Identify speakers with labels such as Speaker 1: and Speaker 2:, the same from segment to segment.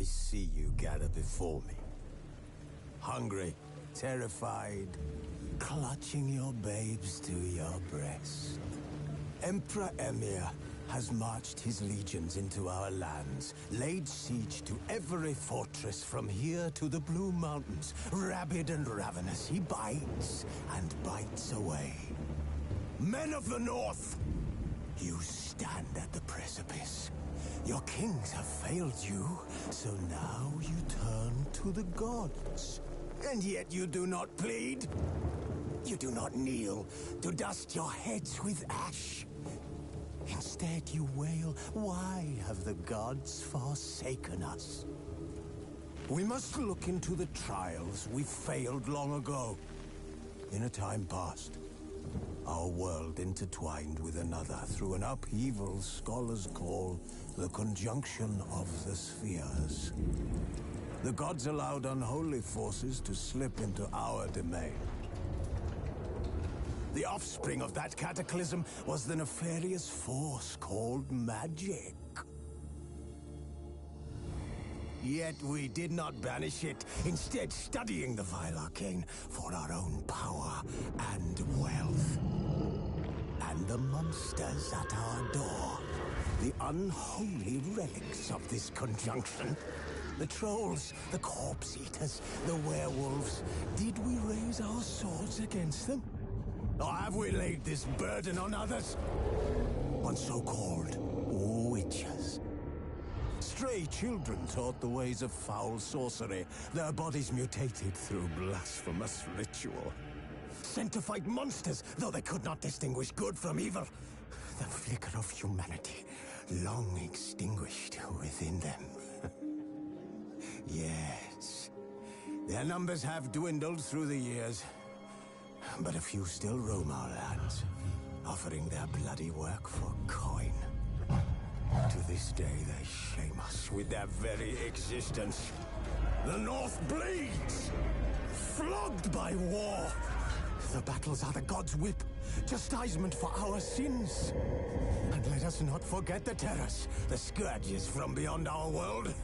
Speaker 1: I see you gather before me. Hungry, terrified, clutching your babes to your breast. Emperor Emir has marched his legions into our lands, laid siege to every fortress from here to the Blue Mountains. Rabid and ravenous, he bites and bites away. Men of the North, you stand at the precipice. Your kings have failed you, so now you turn to the gods. And yet you do not plead. You do not kneel to dust your heads with ash. Instead you wail, why have the gods forsaken us? We must look into the trials we failed long ago. In a time past, our world intertwined with another through an upheaval scholars call the conjunction of the spheres. The gods allowed unholy forces to slip into our domain. The offspring of that cataclysm was the nefarious force called magic. Yet we did not banish it, instead studying the vile arcane for our own power and wealth. And the monsters at our door, the unholy relics of this conjunction. The trolls, the corpse eaters, the werewolves. Did we raise our swords against them? Or have we laid this burden on others? On so-called witches. Stray children taught the ways of foul sorcery, their bodies mutated through blasphemous ritual. Sent to fight monsters, though they could not distinguish good from evil. The flicker of humanity, long extinguished within them. Yes, their numbers have dwindled through the years, but a few still roam our lands, offering their bloody work for coin. To this day, they shame us with their very existence. The North bleeds, flogged by war. The battles are the gods' whip, chastisement for our sins. And let us not forget the terrors, the scourges from beyond our world.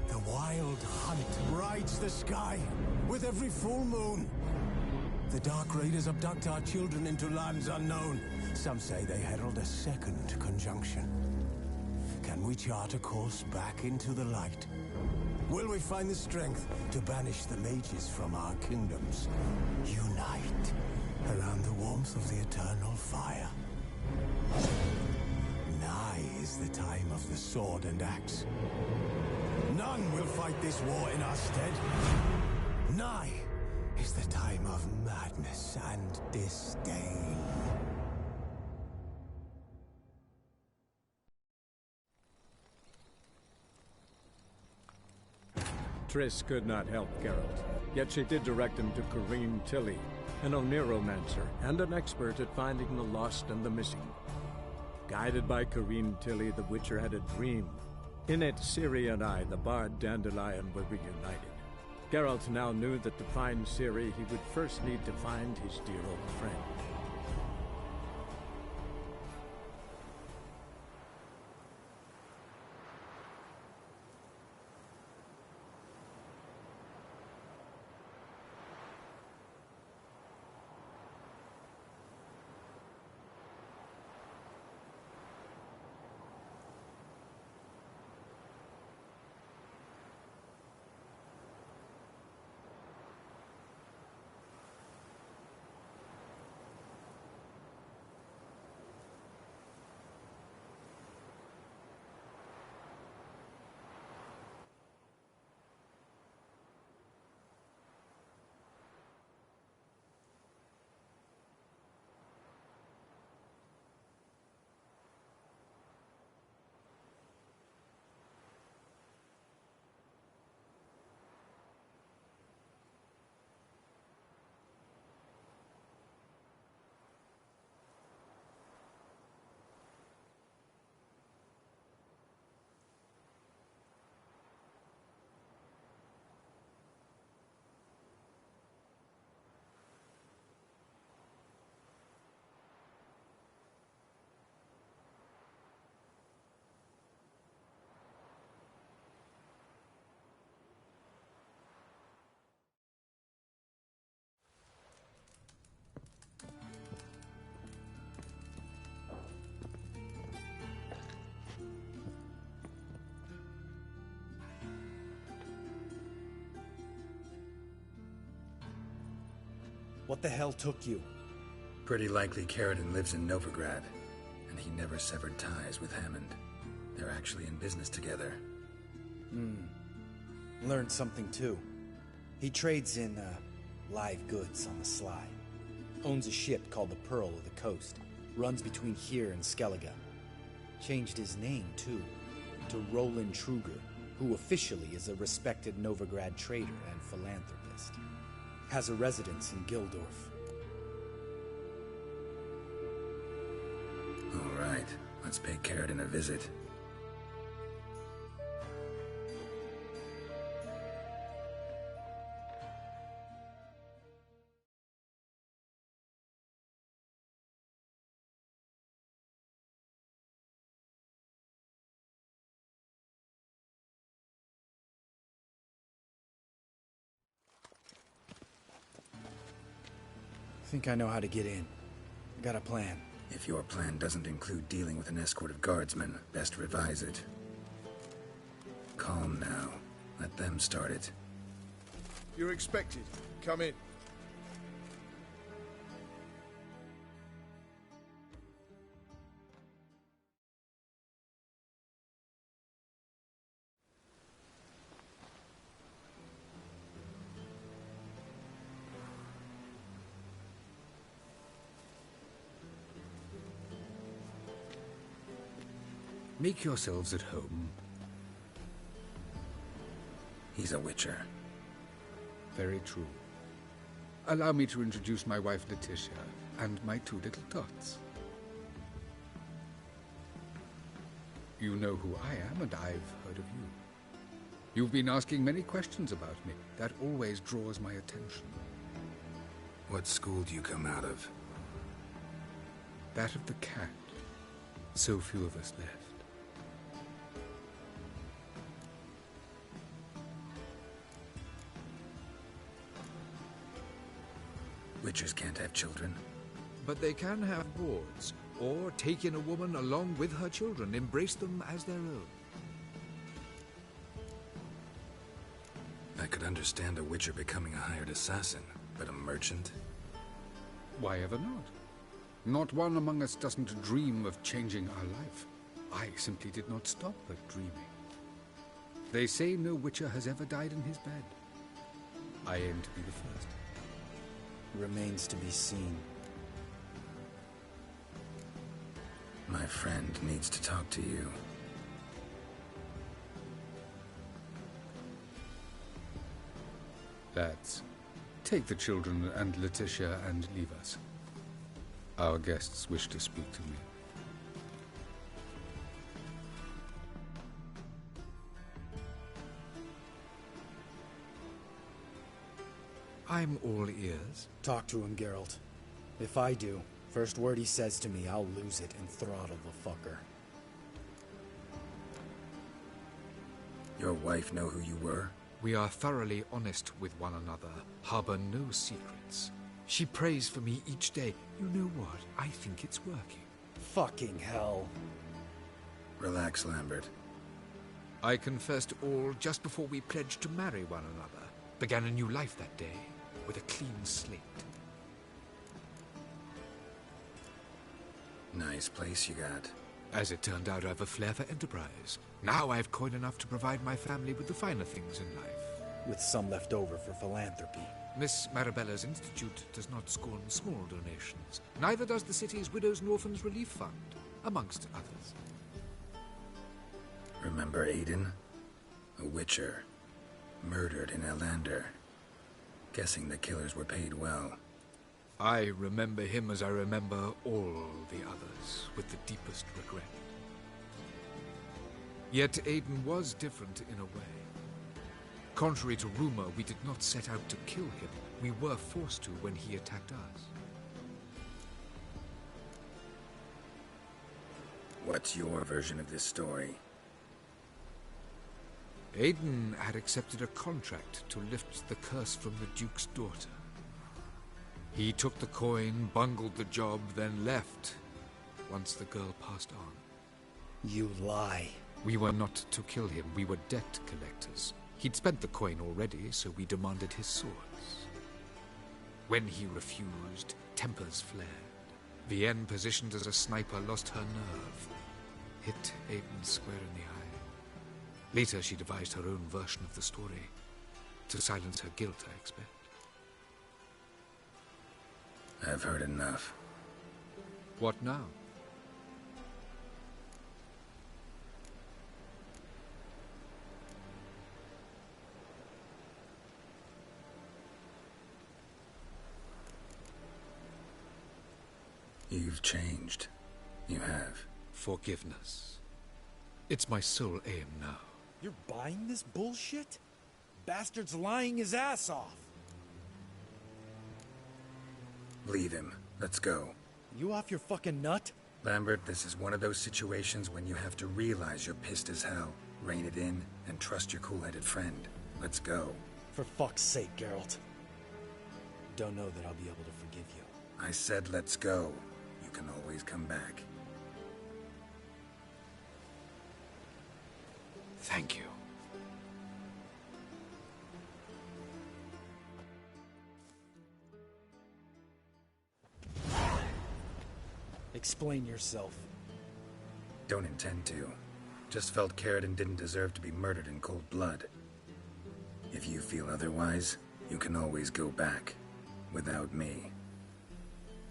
Speaker 1: The wild hunt rides the sky with every full moon. The Dark Raiders abduct our children into lands unknown. Some say they herald a second conjunction. Can we chart a course back into the light? Will we find the strength to banish the mages from our kingdoms? Unite around the warmth of the eternal fire. Nigh is the time of the sword and axe. None will fight this war in our stead. Nigh is the time of madness and disdain.
Speaker 2: Triss could not help Geralt, yet she did direct him to Corrine Tilly, an Oniromancer and an expert at finding the lost and the missing. Guided by Corrine Tilly, the Witcher had a dream. In it, Ciri and I, the bard Dandelion, were reunited. Geralt now knew that to find Ciri, he would first need to find his dear old friend.
Speaker 3: What the hell took you?
Speaker 4: Pretty likely Caridin lives in Novigrad, and he never severed ties with Hammond. They're actually in business together.
Speaker 3: Learned something too. He trades in, live goods on the sly. Owns a ship called the Pearl of the Coast. Runs between here and Skellige. Changed his name, too, to Roland Truger, who officially is a respected Novigrad trader and philanthropist. Has a residence in Gildorf.
Speaker 4: All right, let's pay Caridin a visit.
Speaker 3: Think I know how to get in. Got a plan.
Speaker 4: If your plan doesn't include dealing with an escort of guardsmen, best revise it. Calm now. Let them start it.
Speaker 5: You're expected. Come in.
Speaker 6: Make yourselves at home.
Speaker 4: He's a witcher.
Speaker 6: Very true. Allow me to introduce my wife, Letitia, and my two little tots. You know who I am, and I've heard of you. You've been asking many questions about me. That always draws my attention.
Speaker 4: What school do you come out of?
Speaker 6: That of the cat. So few of us left.
Speaker 4: Witchers can't have children.
Speaker 6: But they can have wards, or take in a woman along with her children, embrace them as their own.
Speaker 4: I could understand a witcher becoming a hired assassin, but a merchant?
Speaker 6: Why ever not? Not one among us doesn't dream of changing our life. I simply did not stop at dreaming. They say no witcher has ever died in his bed. I aim to be the first.
Speaker 3: Remains to be seen.
Speaker 4: My friend needs to talk to you.
Speaker 6: Lads, take the children and Letitia and leave us. Our guests wish to speak to me. I'm all ears.
Speaker 3: Talk to him, Geralt. If I do, first word he says to me, I'll lose it and throttle the fucker.
Speaker 4: Your wife know who you were?
Speaker 6: We are thoroughly honest with one another, harbor no secrets. She prays for me each day. You know what? I think it's working.
Speaker 3: Fucking hell.
Speaker 4: Relax, Lambert.
Speaker 6: I confessed all just before we pledged to marry one another. Began a new life that day, with a clean slate.
Speaker 4: Nice place you got.
Speaker 6: As it turned out, I have a flair for enterprise. Now I have coin enough to provide my family with the finer things in life.
Speaker 3: With some left over for philanthropy.
Speaker 6: Miss Marabella's institute does not scorn small donations. Neither does the city's Widows and Orphans Relief Fund, amongst others.
Speaker 4: Remember Aiden? A witcher. Murdered in Elander. Guessing the killers were paid well.
Speaker 6: I remember him as I remember all the others, with the deepest regret. Yet Aiden was different in a way. Contrary to rumor, we did not set out to kill him. We were forced to when he attacked us.
Speaker 4: What's your version of this story?
Speaker 6: Aiden had accepted a contract to lift the curse from the Duke's daughter. He took the coin, bungled the job, then left, once the girl passed on.
Speaker 3: You lie.
Speaker 6: We were not to kill him, we were debt collectors. He'd spent the coin already, so we demanded his swords. When he refused, tempers flared. Vienne, positioned as a sniper, lost her nerve. Hit Aiden square in the eye. Later, she devised her own version of the story. To silence her guilt, I expect.
Speaker 4: I've heard enough.
Speaker 6: What now?
Speaker 4: You've changed. You have.
Speaker 6: Forgiveness. It's my sole aim now.
Speaker 3: You're buying this bullshit? Bastard's lying his ass off.
Speaker 4: Leave him. Let's go.
Speaker 3: You off your fucking nut?
Speaker 4: Lambert, this is one of those situations when you have to realize you're pissed as hell, rein it in, and trust your cool-headed friend. Let's go.
Speaker 3: For fuck's sake, Geralt. Don't know that I'll be able to forgive you.
Speaker 4: I said let's go. You can always come back.
Speaker 6: Thank you.
Speaker 3: Explain yourself.
Speaker 4: Don't intend to. Just felt Caridin didn't deserve to be murdered in cold blood. If you feel otherwise, you can always go back. Without me.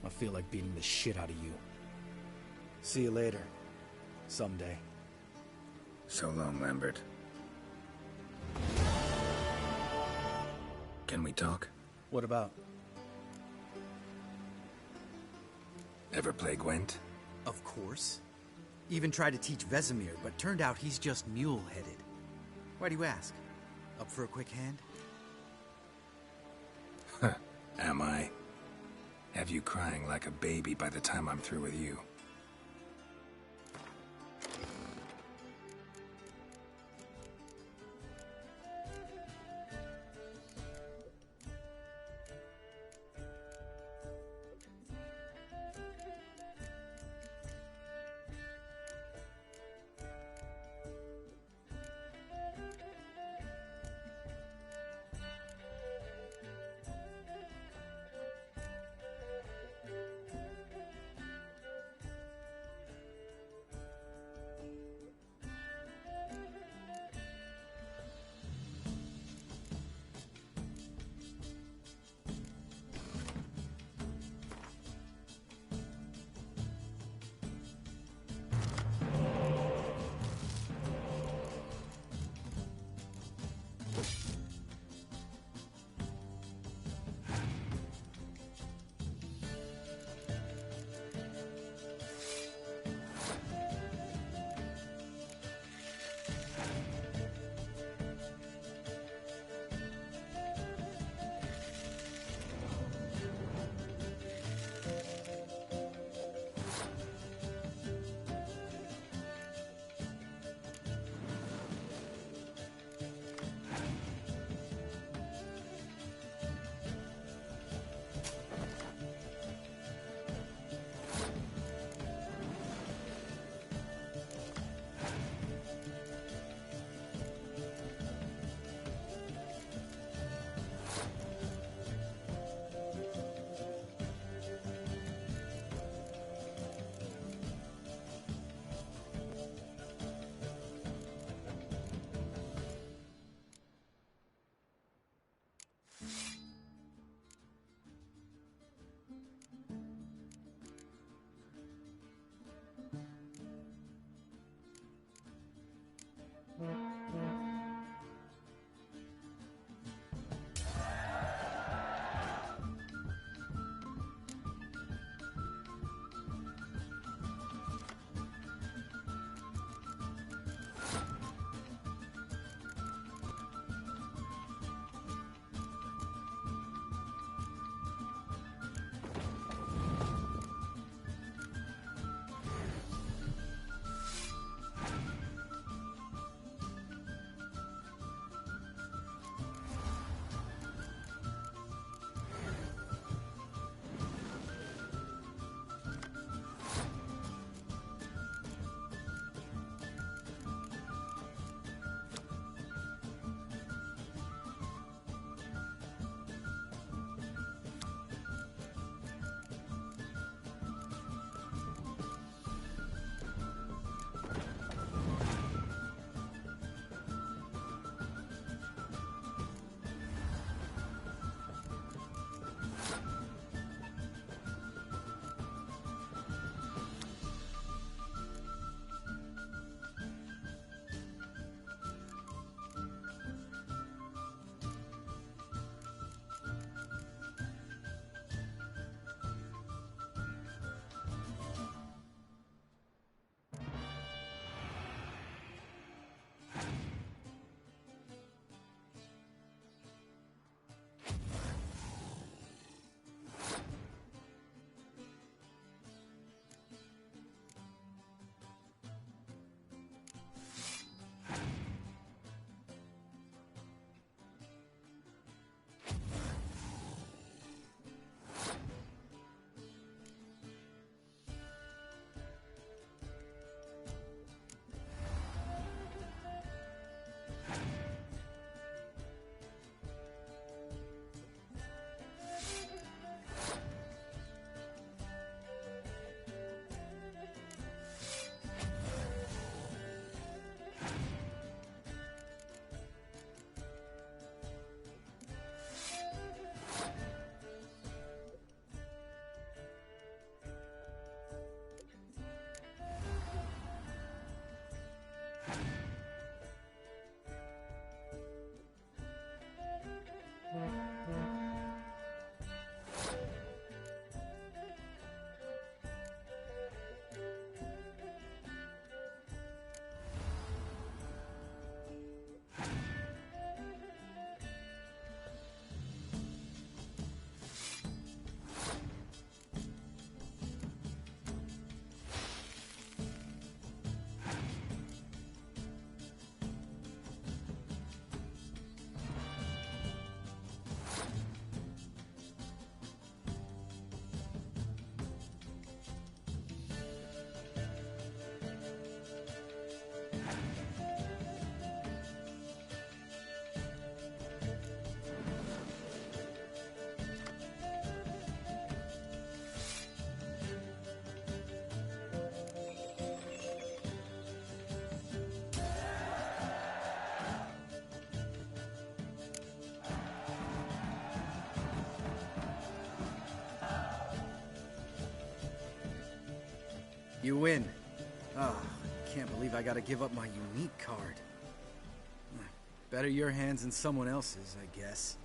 Speaker 3: I feel like beating the shit out of you. See you later. Someday.
Speaker 4: So long, Lambert. Can we talk?
Speaker 3: What about?
Speaker 4: Ever play Gwent?
Speaker 7: Of course. Even tried to teach Vesemir, but turned out he's just mule-headed. Why do you ask? Up for a quick hand?
Speaker 4: Am I? Have you crying like a baby by the time I'm through with you?
Speaker 7: You win. Ah, can't believe I gotta give up my unique card. Better your hands than someone else's, I guess.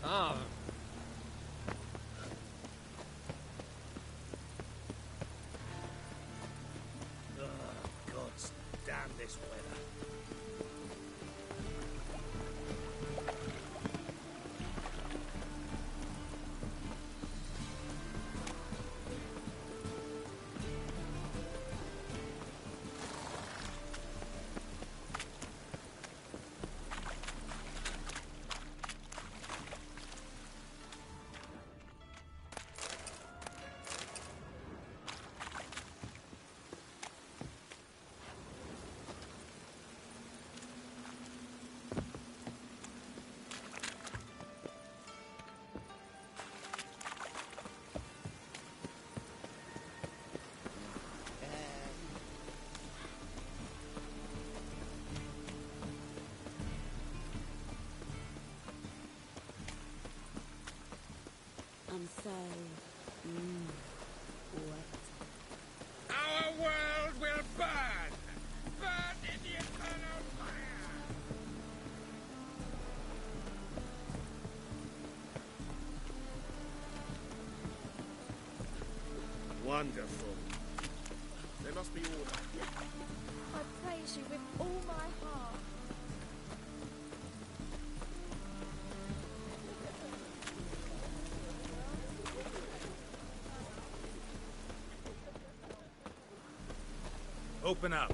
Speaker 2: Ah.
Speaker 1: God damn this weather.
Speaker 8: I'm so wet.
Speaker 9: Our world will burn! Burn in the eternal fire!
Speaker 5: Wonderful. There must be order.
Speaker 8: I praise you with all my heart.
Speaker 9: Open up.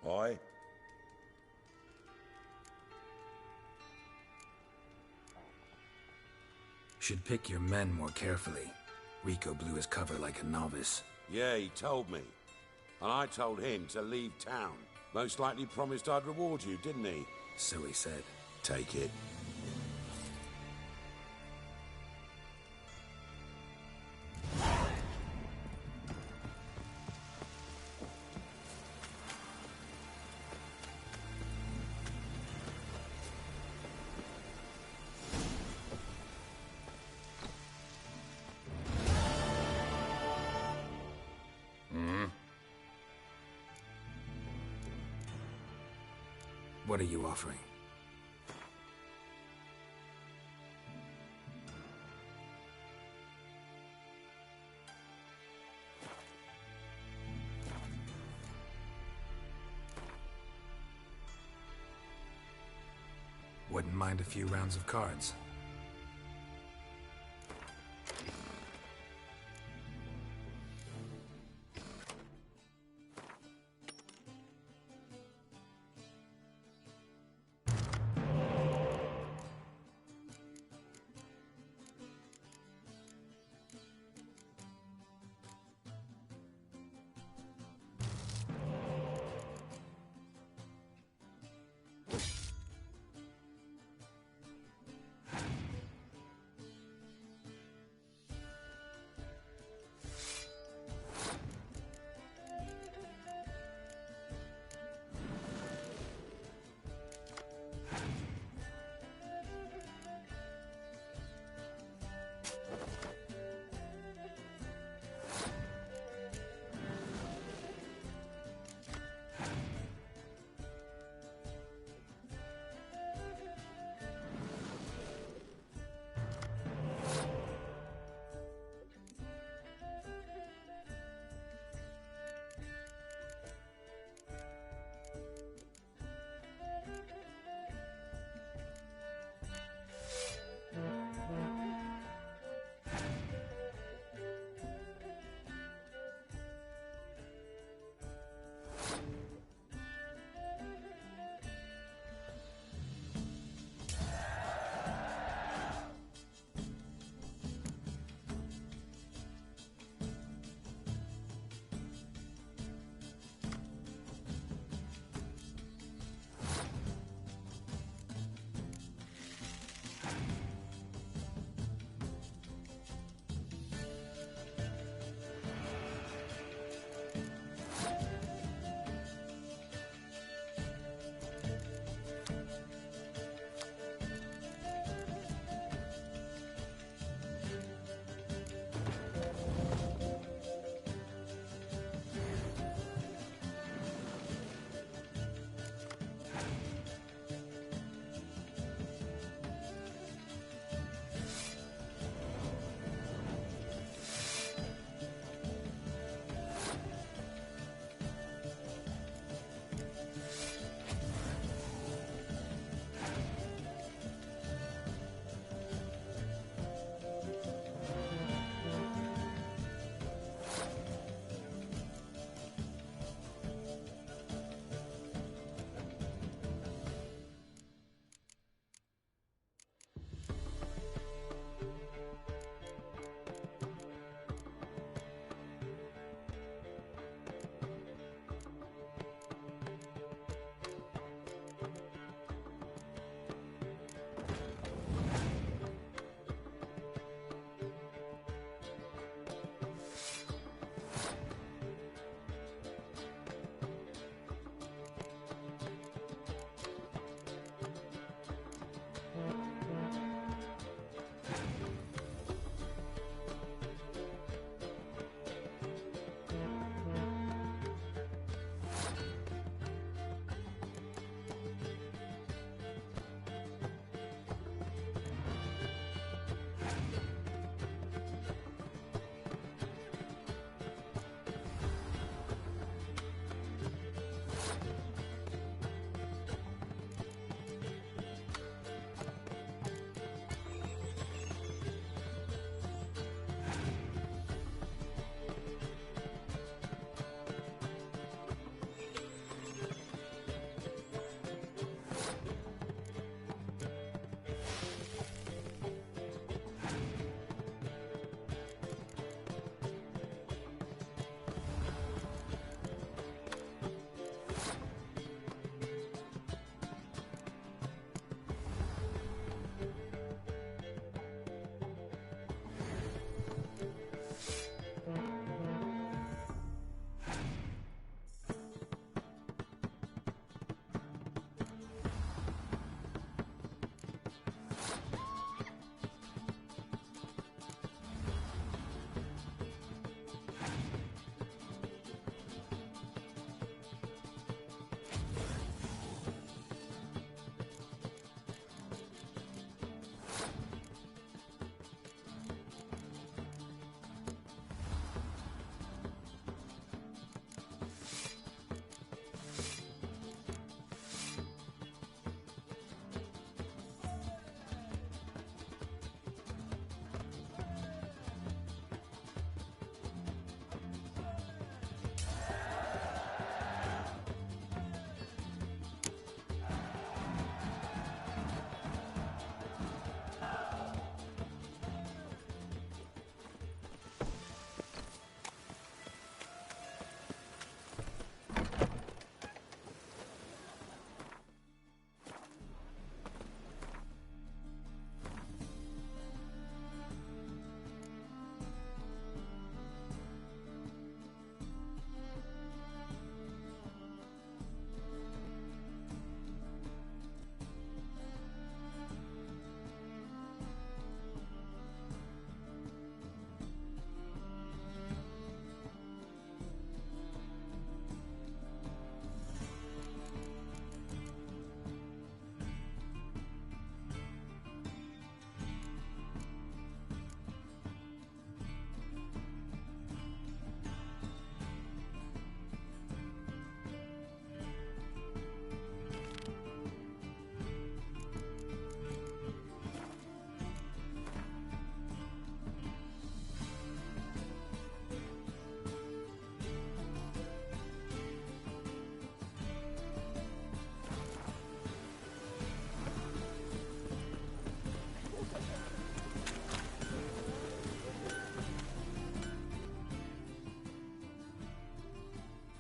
Speaker 10: Aye.
Speaker 4: Should pick your men more carefully. Rico blew his cover like a novice.
Speaker 10: Yeah, he told me. And I told him to leave town. Most likely promised I'd reward you, didn't he?
Speaker 4: So he said.
Speaker 10: Take it.
Speaker 4: What are you offering? Wouldn't mind a few rounds of cards.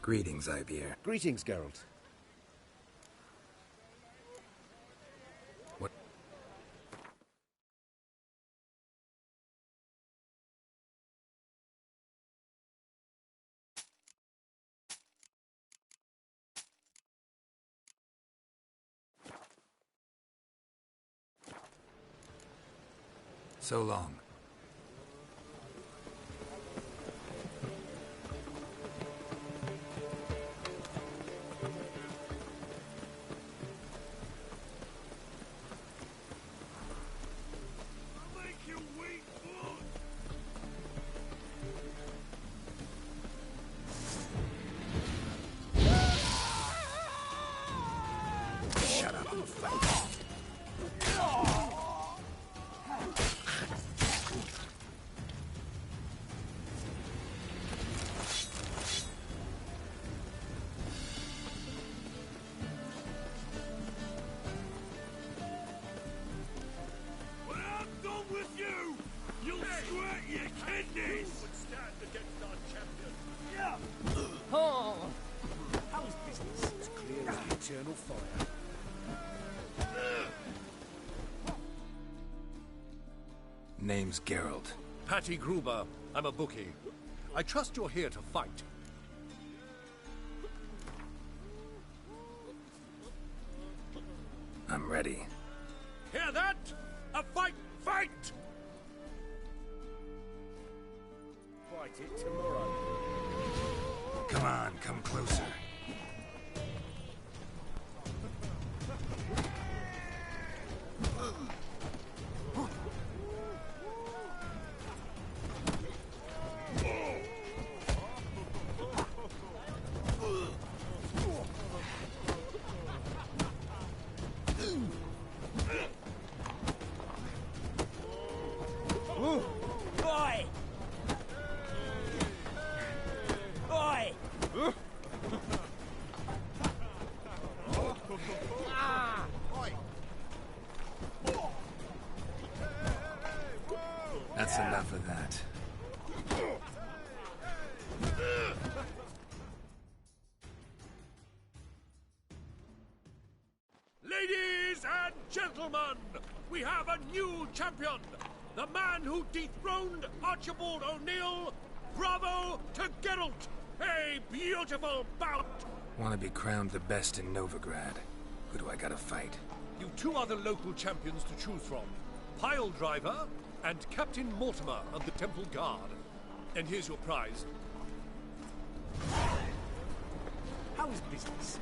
Speaker 4: Greetings, Ivyr.
Speaker 5: Greetings, Geralt.
Speaker 4: What? So long.
Speaker 1: Shut up, you fat.
Speaker 9: When I'm done with you, you'll sweat your kidneys! Would stand against our champion. Yeah!
Speaker 5: Oh! How is business? It's clear as the eternal fire.
Speaker 4: Name's Geralt.
Speaker 9: Patty Gruber. I'm a bookie. I trust you're here to fight.
Speaker 4: I'm ready.
Speaker 9: Hear that? A fight! Fight!
Speaker 5: Fight it tomorrow.
Speaker 4: Come on, come closer.
Speaker 5: Oi! Oi!
Speaker 4: That's enough of that.
Speaker 9: Ladies and gentlemen, we have a new champion! The man who dethroned Archibald O'Neill! Bravo to Geralt! A beautiful bout!
Speaker 4: Want to be crowned the best in Novigrad. Who do I gotta fight?
Speaker 9: You've two other local champions to choose from. Pile Driver and Captain Mortimer of the Temple Guard. And here's your prize.
Speaker 5: How is business?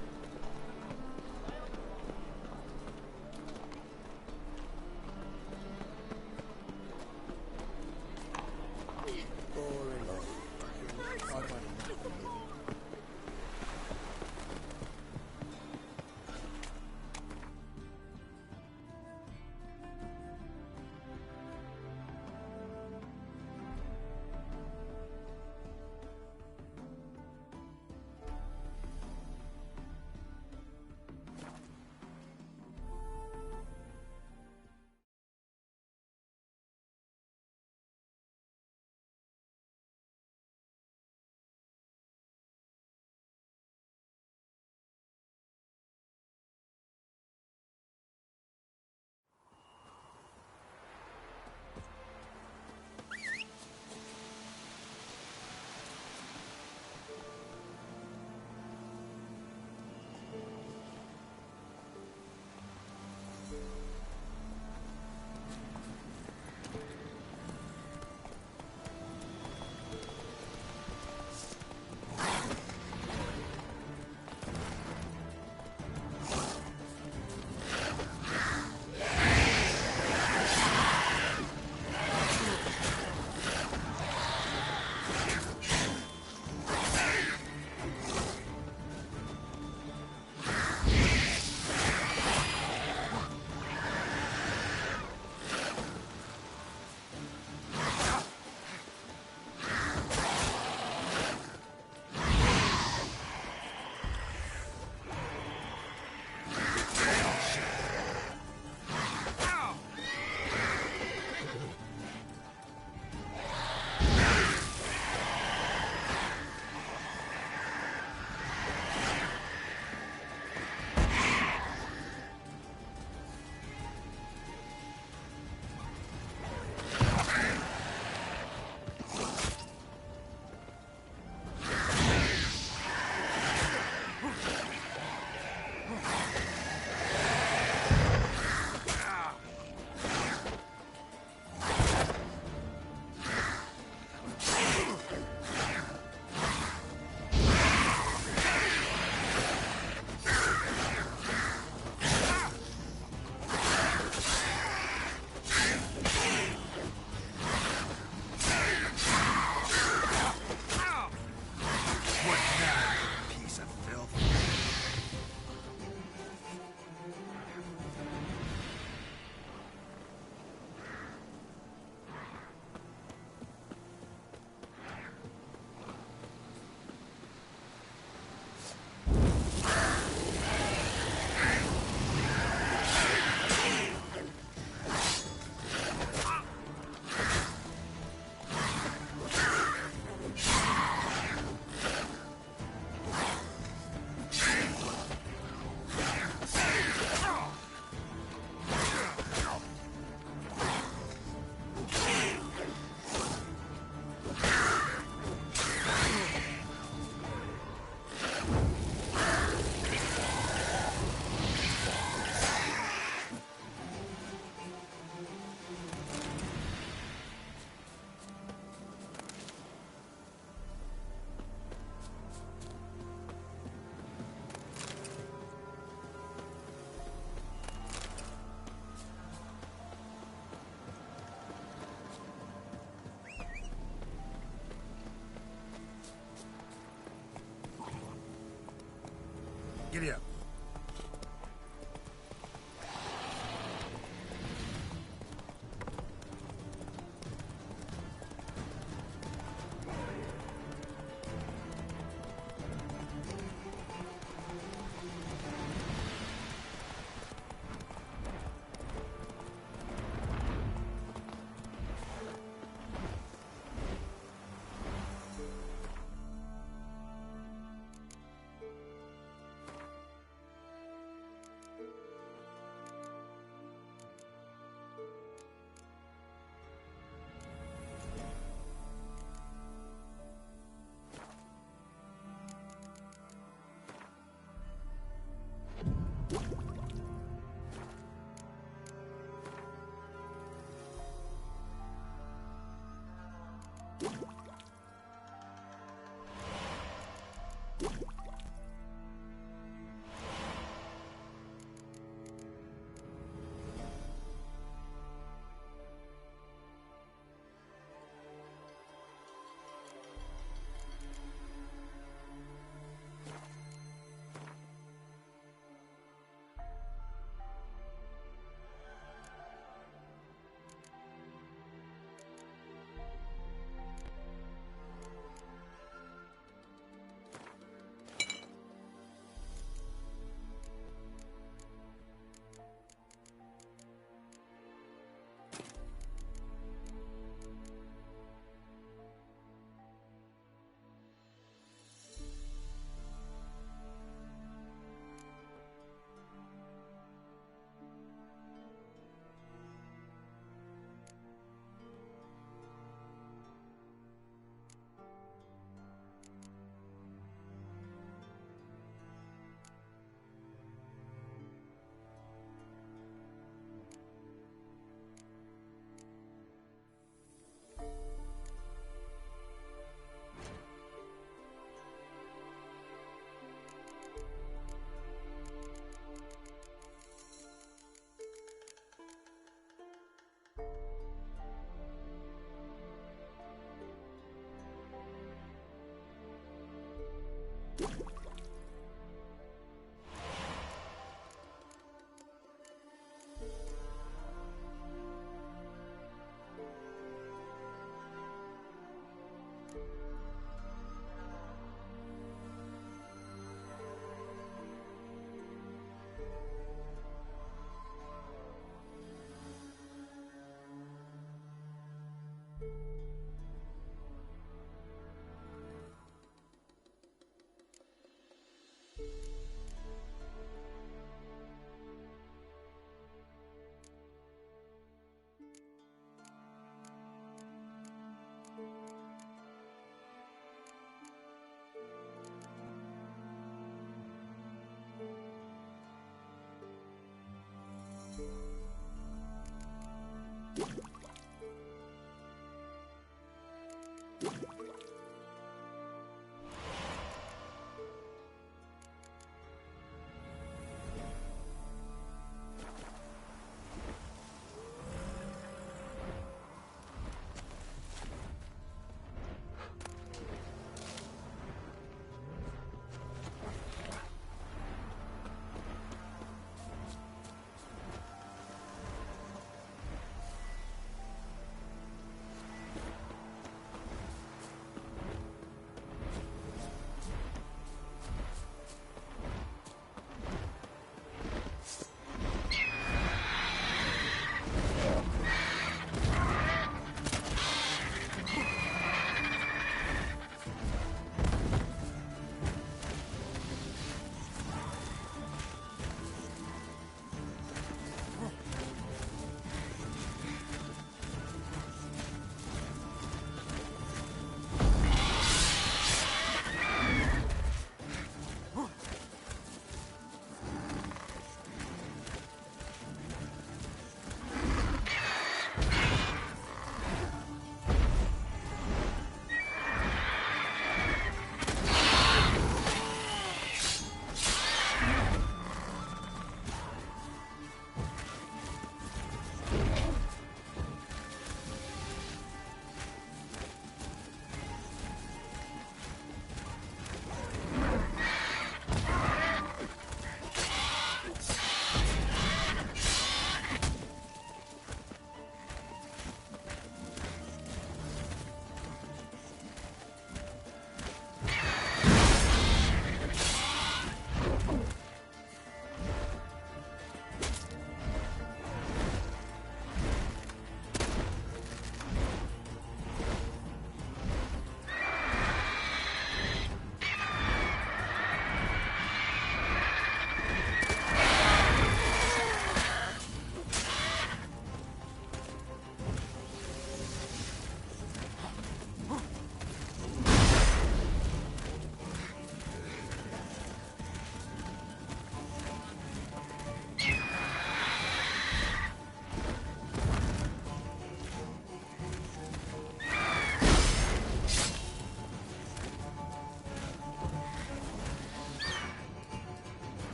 Speaker 4: Giddy up.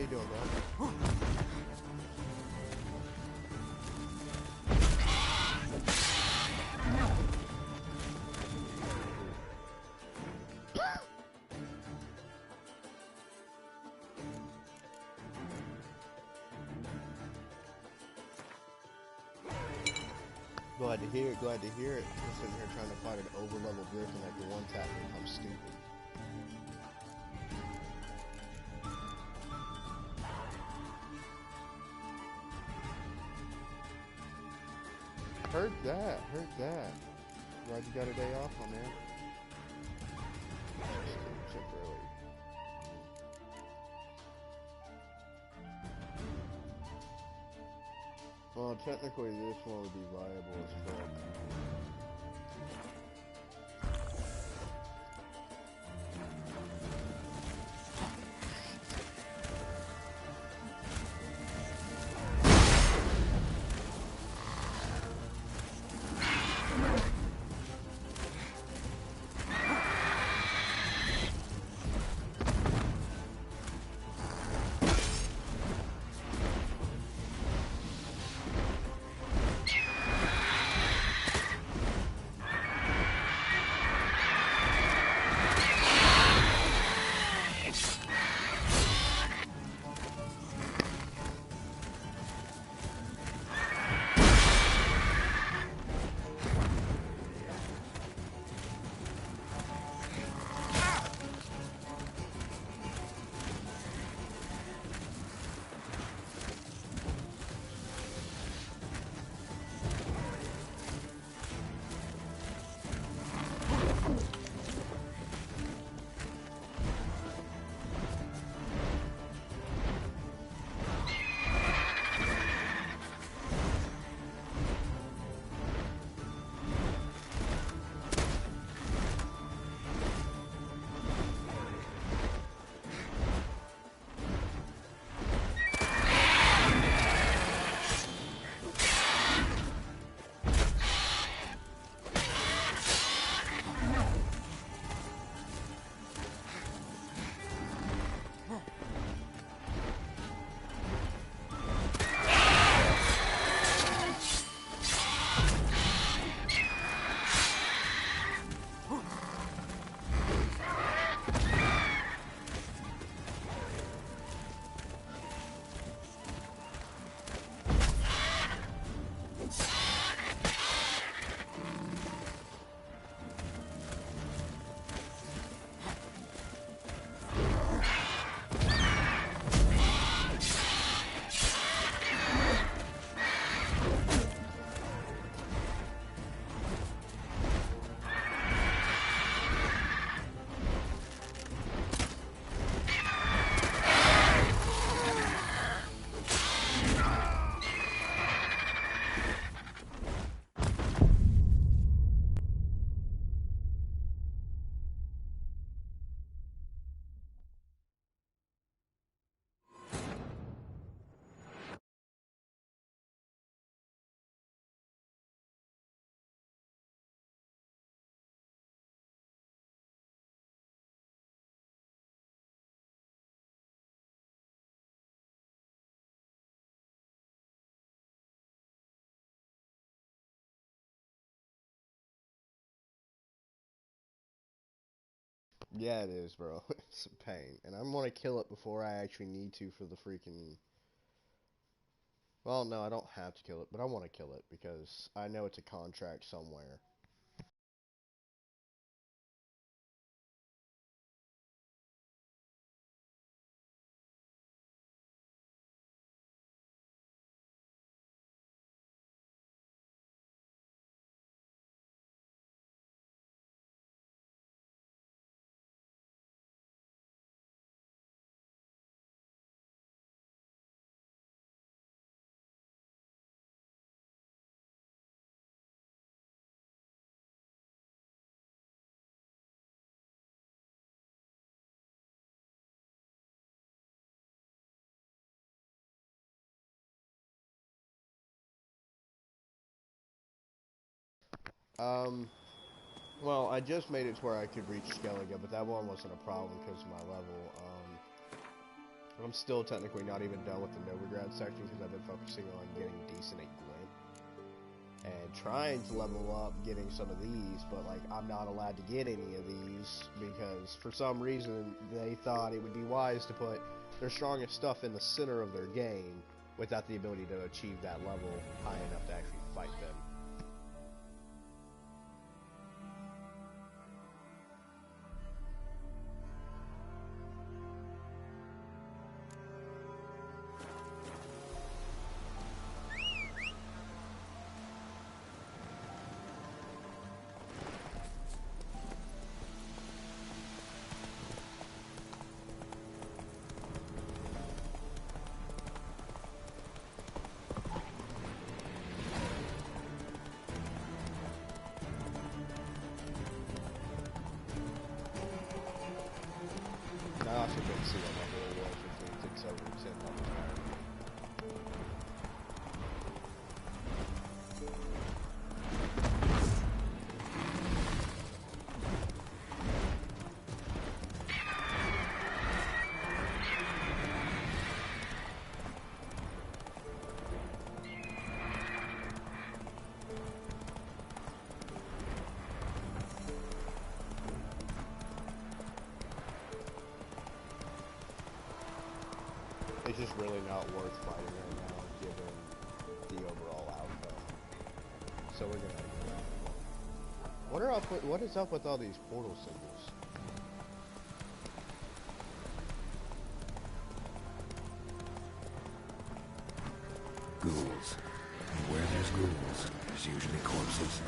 Speaker 11: you doing, bro? Glad to hear it, glad to hear it. I'm sitting here trying to fight an over-level griffin that can one-tap me. I'm stupid. Heard that, heard that. Glad you got a day off, my man. Temporarily. Well, technically this one would be viable as fuck. Yeah, it is, bro. It's a pain. And I'm gonna kill it before I actually need to for the freaking... Well, no, I don't have to kill it, but I want to kill it because I know it's a contract somewhere. Well, I just made it to where I could reach Skellige, but that one wasn't a problem because of my level. I'm still technically not even done with the Novigrad section because I've been focusing on getting decent at Gwent. And trying to level up getting some of these, but like I'm not allowed to get any of these because for some reason they thought it would be wise to put their strongest stuff in the center of their game without the ability to achieve that level high enough to actually fight them. I also didn't see what level it was, which means it's over 10 levels higher. It's just really not worth fighting right now, given the overall outcome. So we're gonna. What is up with all these portal symbols?
Speaker 4: Ghouls. And where there's ghouls, there's usually corpses.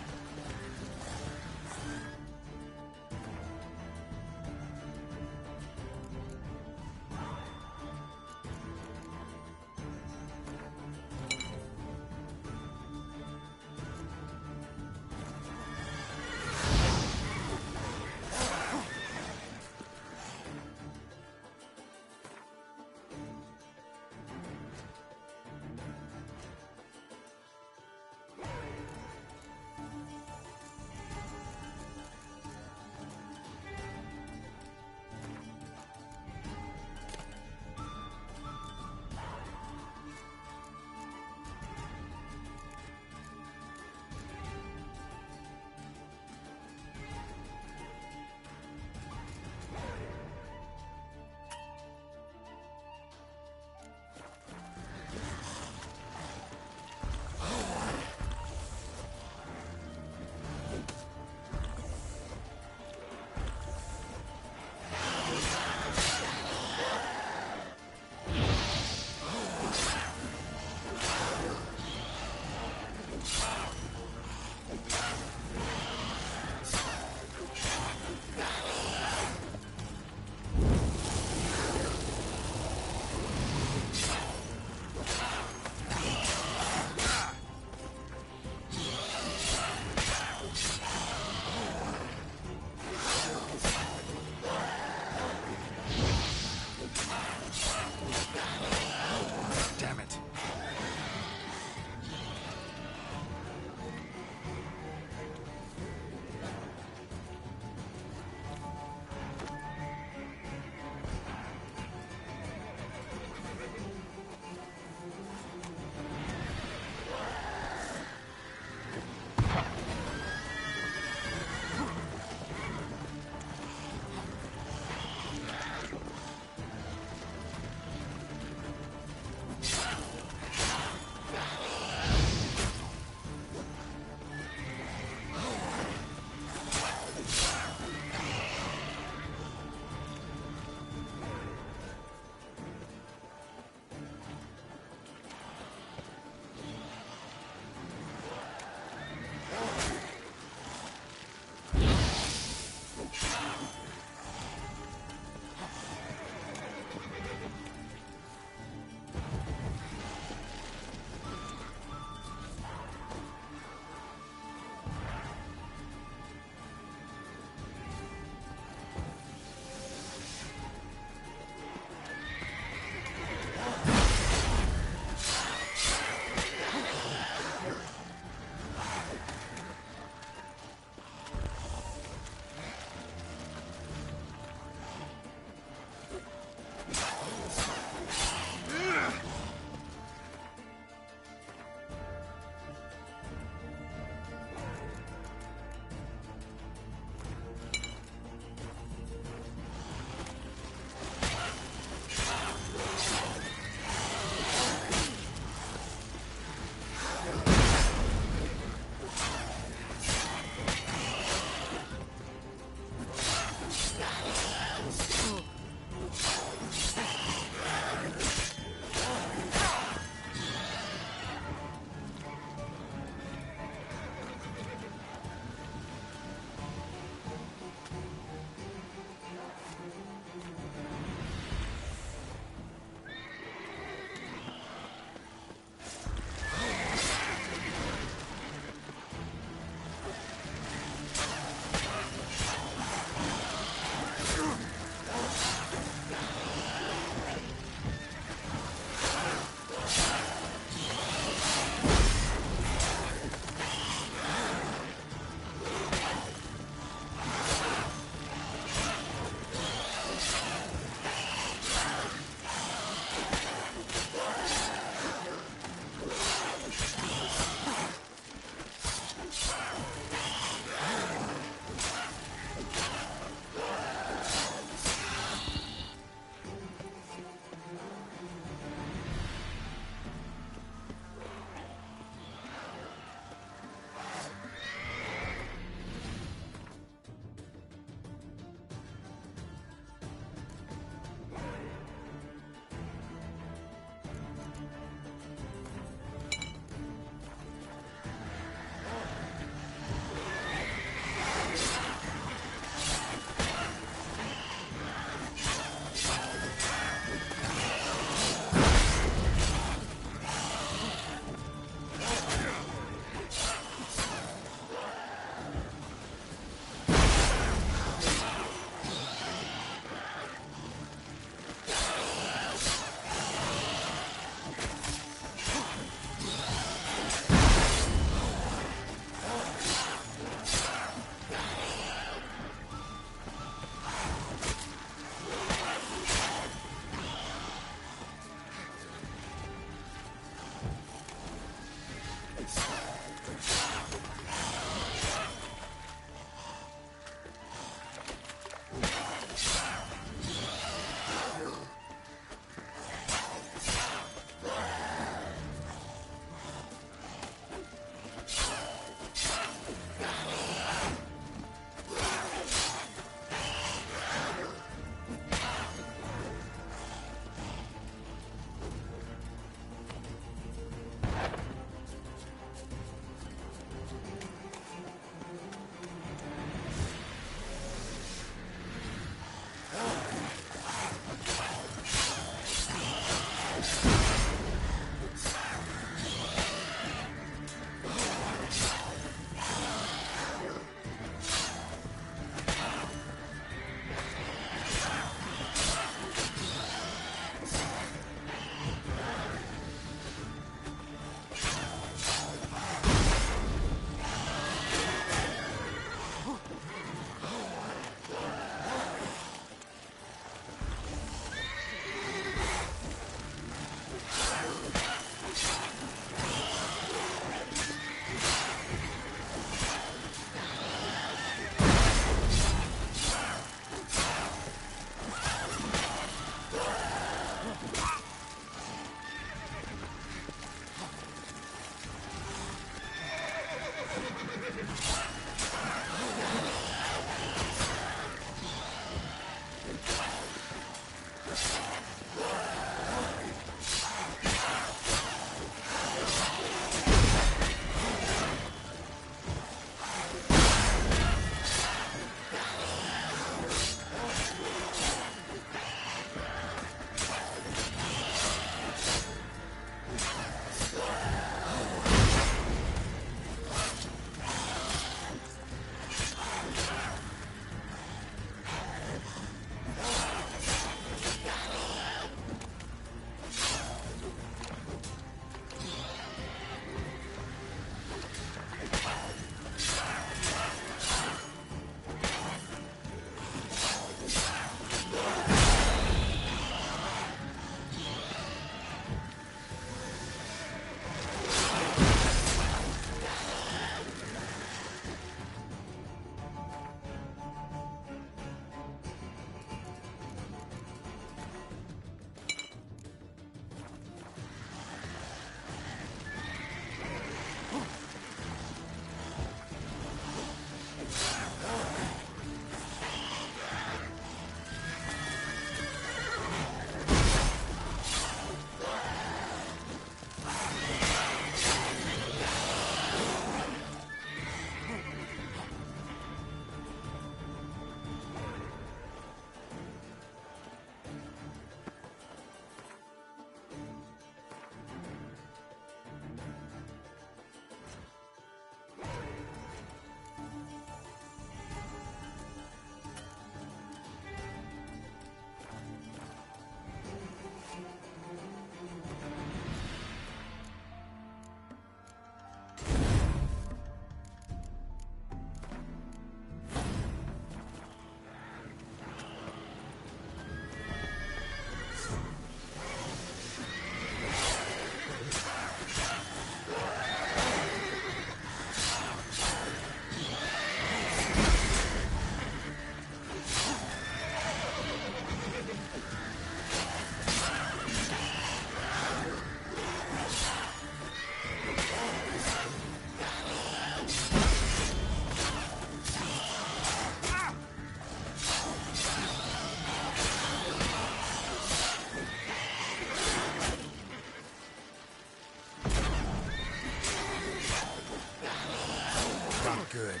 Speaker 4: good.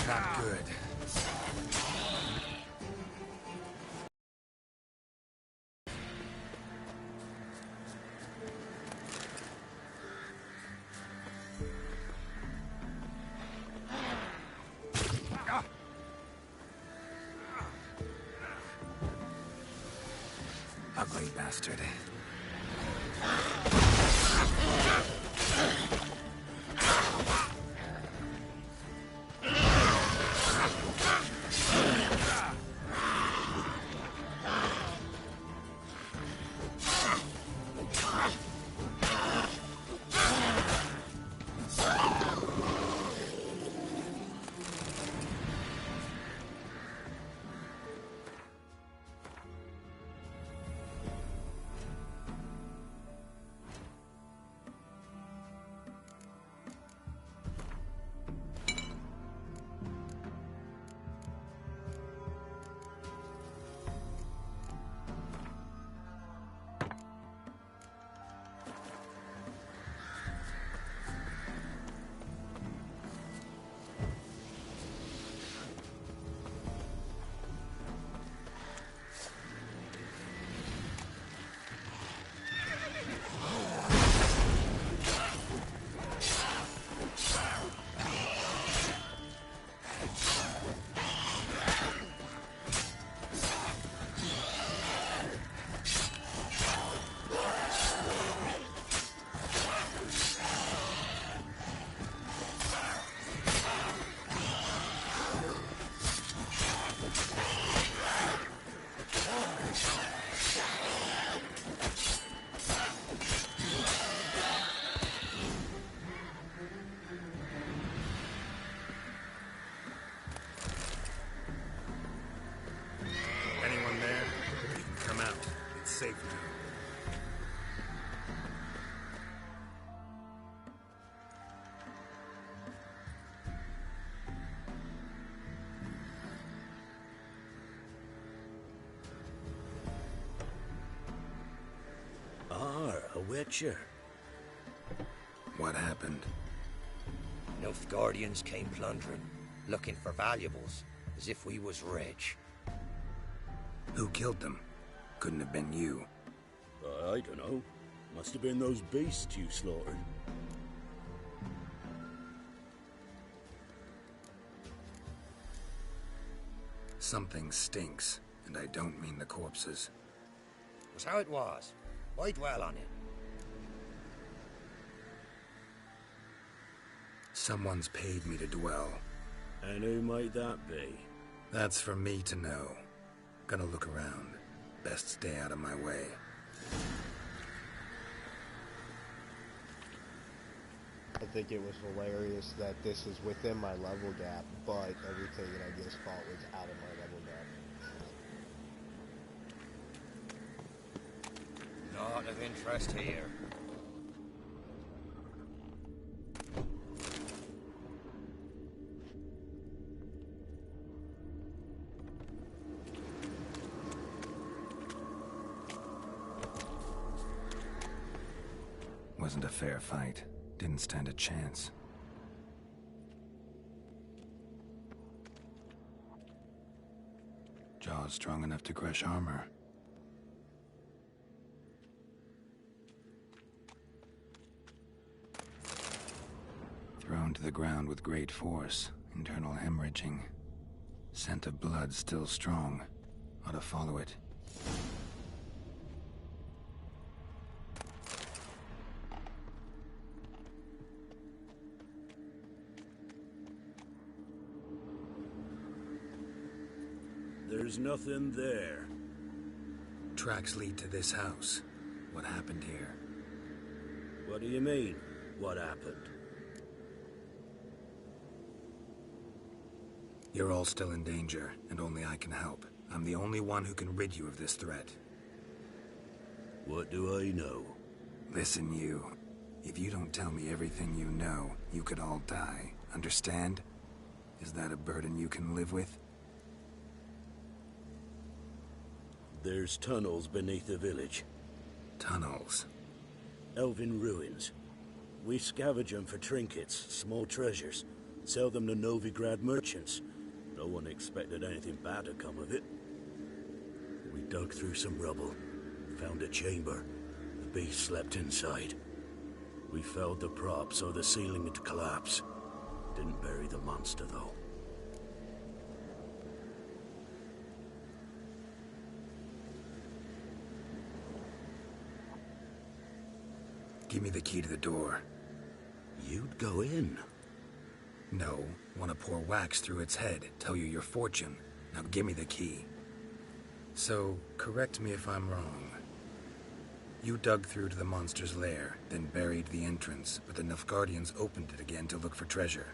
Speaker 4: Not good. Ugly bastard. Safe now.
Speaker 5: A Witcher.
Speaker 4: What happened?
Speaker 5: Nilfgaardians came plundering, looking for valuables, as if we was rich.
Speaker 4: Who killed them? Couldn't have been you.
Speaker 12: I don't know. Must have been those beasts you slaughtered.
Speaker 4: Something stinks, and I don't mean the corpses.
Speaker 5: Was how it was. Why dwell on it?
Speaker 4: Someone's paid me to dwell.
Speaker 12: And who might that be?
Speaker 4: That's for me to know. Gonna look around. Best stay out of my way.
Speaker 11: I think it was hilarious that this is within my level gap, but everything that I just fought was out of my level gap.
Speaker 5: Not of interest here.
Speaker 4: Wasn't a fair fight. Didn't stand a chance. Jaws strong enough to crush armor. Thrown to the ground with great force, internal hemorrhaging. Scent of blood still strong. Ought to follow it.
Speaker 12: There's nothing there.
Speaker 4: Tracks lead to this house. What happened here?
Speaker 12: What do you mean, what happened?
Speaker 4: You're all still in danger, and only I can help. I'm the only one who can rid you of this threat.
Speaker 12: What do I know?
Speaker 4: Listen, you. If you don't tell me everything you know, you could all die. Understand? Is that a burden you can live with?
Speaker 12: There's tunnels beneath the village.
Speaker 4: Tunnels?
Speaker 12: Elven ruins. We scavenge them for trinkets, small treasures. Sell them to Novigrad merchants. No one expected anything bad to come of it. We dug through some rubble. Found a chamber. The beast slept inside. We felled the prop so the ceiling would collapse. Didn't bury the monster, though.
Speaker 4: Give me the key to the door.
Speaker 12: You'd go in?
Speaker 4: No. Want to pour wax through its head, tell you your fortune. Now give me the key. So, correct me if I'm wrong. You dug through to the monster's lair, then buried the entrance, but the Nilfgaardians opened it again to look for treasure.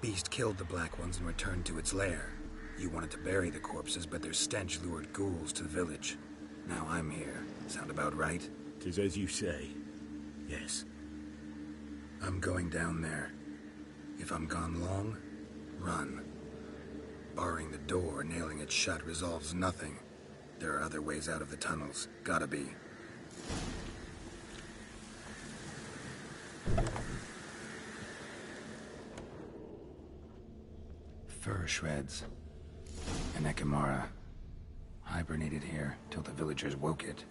Speaker 4: Beast killed the Black Ones and returned to its lair. You wanted to bury the corpses, but their stench lured ghouls to the village. Now I'm here. Sound about right?
Speaker 12: 'Tis as you say. Yes.
Speaker 4: I'm going down there. If I'm gone long, run. Barring the door, nailing it shut resolves nothing. There are other ways out of the tunnels. Gotta be. Fur shreds. An Ekimara. Hibernated here till the villagers woke it.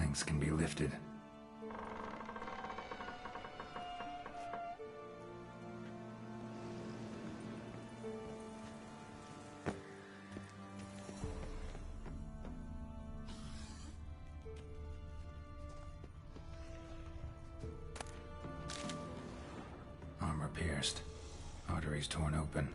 Speaker 4: planks can be lifted. Armor pierced. Arteries torn open.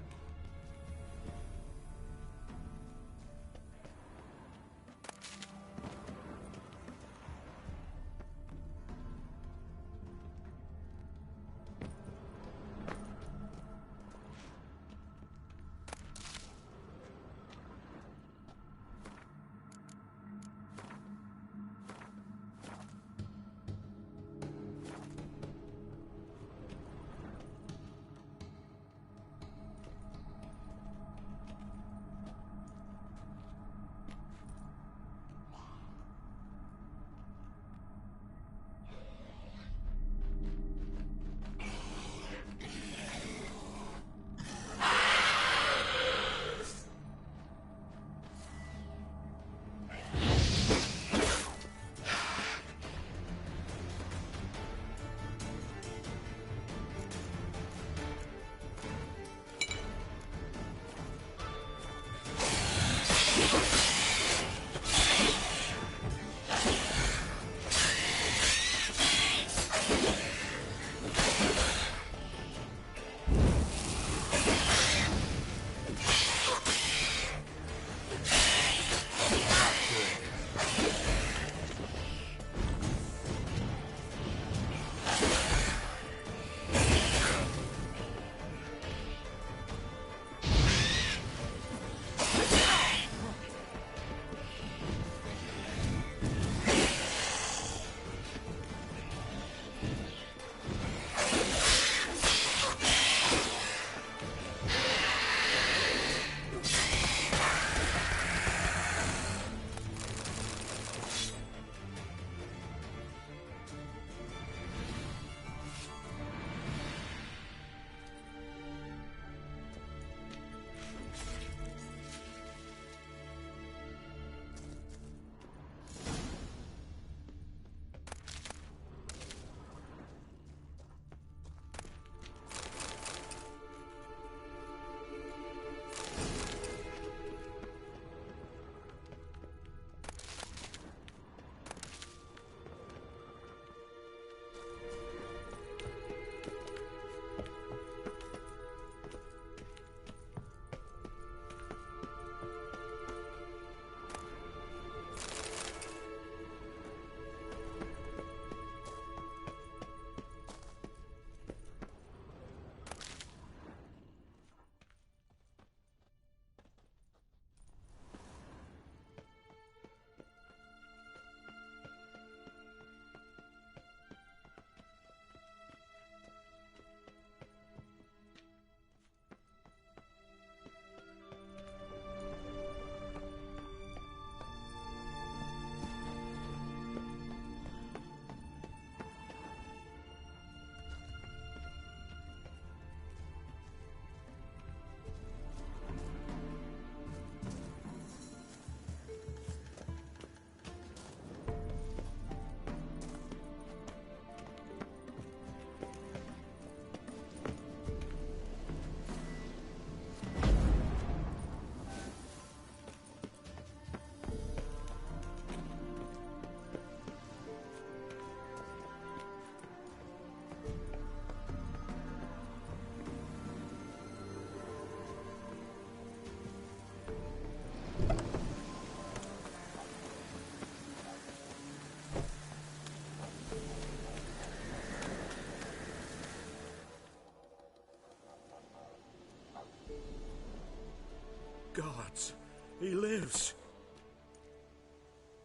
Speaker 12: Gods, he lives.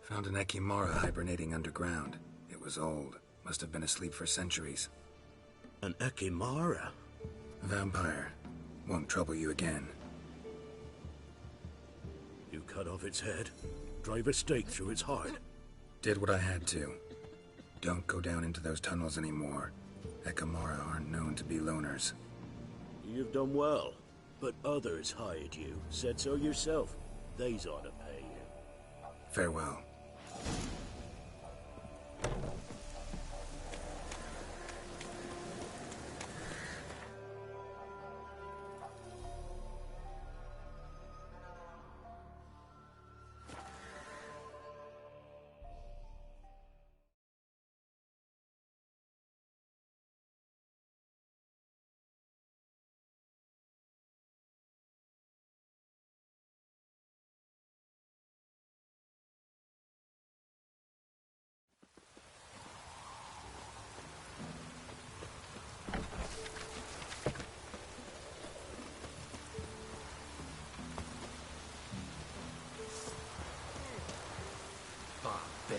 Speaker 4: Found an Ekimara hibernating underground. It was old. Must have been asleep for centuries.
Speaker 12: An Ekimara?
Speaker 4: A vampire. Won't trouble you again.
Speaker 12: You cut off its head, drive a stake through its heart.
Speaker 4: Did what I had to. Don't go down into those tunnels anymore. Ekimara aren't known to be loners.
Speaker 12: You've done well, but others hired you. Said so yourself. They's ought to pay you.
Speaker 4: Farewell.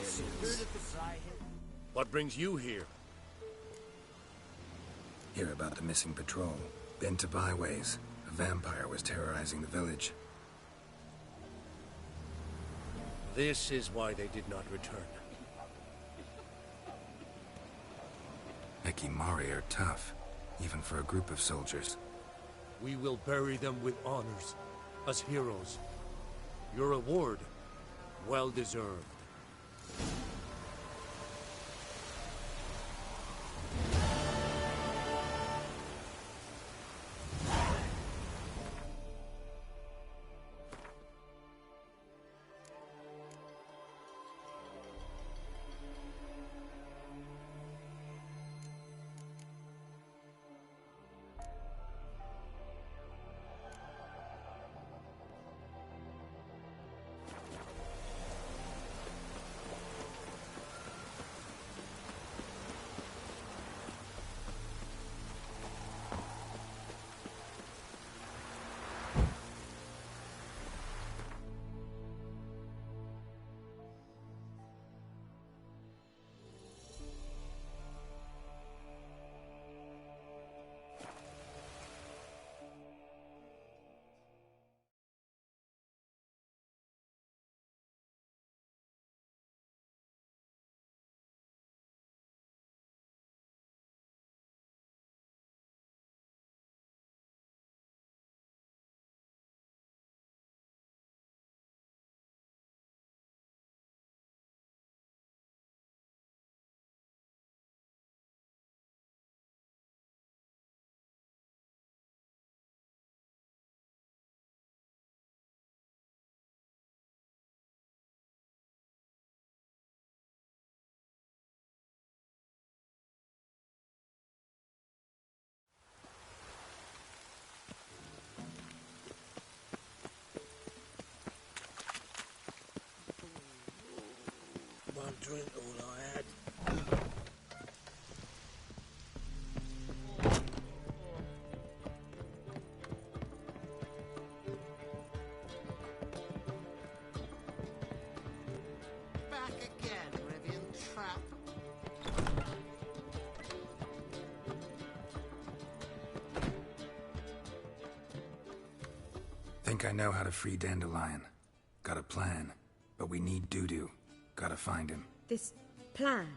Speaker 9: nonsense. What brings you here?
Speaker 4: Hear about the missing patrol. Been to byways. A vampire was terrorizing the village.
Speaker 9: This is why they did not return.
Speaker 4: Ekimari are tough, even for a group of soldiers.
Speaker 9: We will bury them with honors, as heroes. Your reward, well deserved. One drink, all I had.
Speaker 13: Back again, Rivian Trap.
Speaker 4: Think I know how to free Dandelion. Got a plan, but we need Dudu. Gotta find him.
Speaker 14: This plan?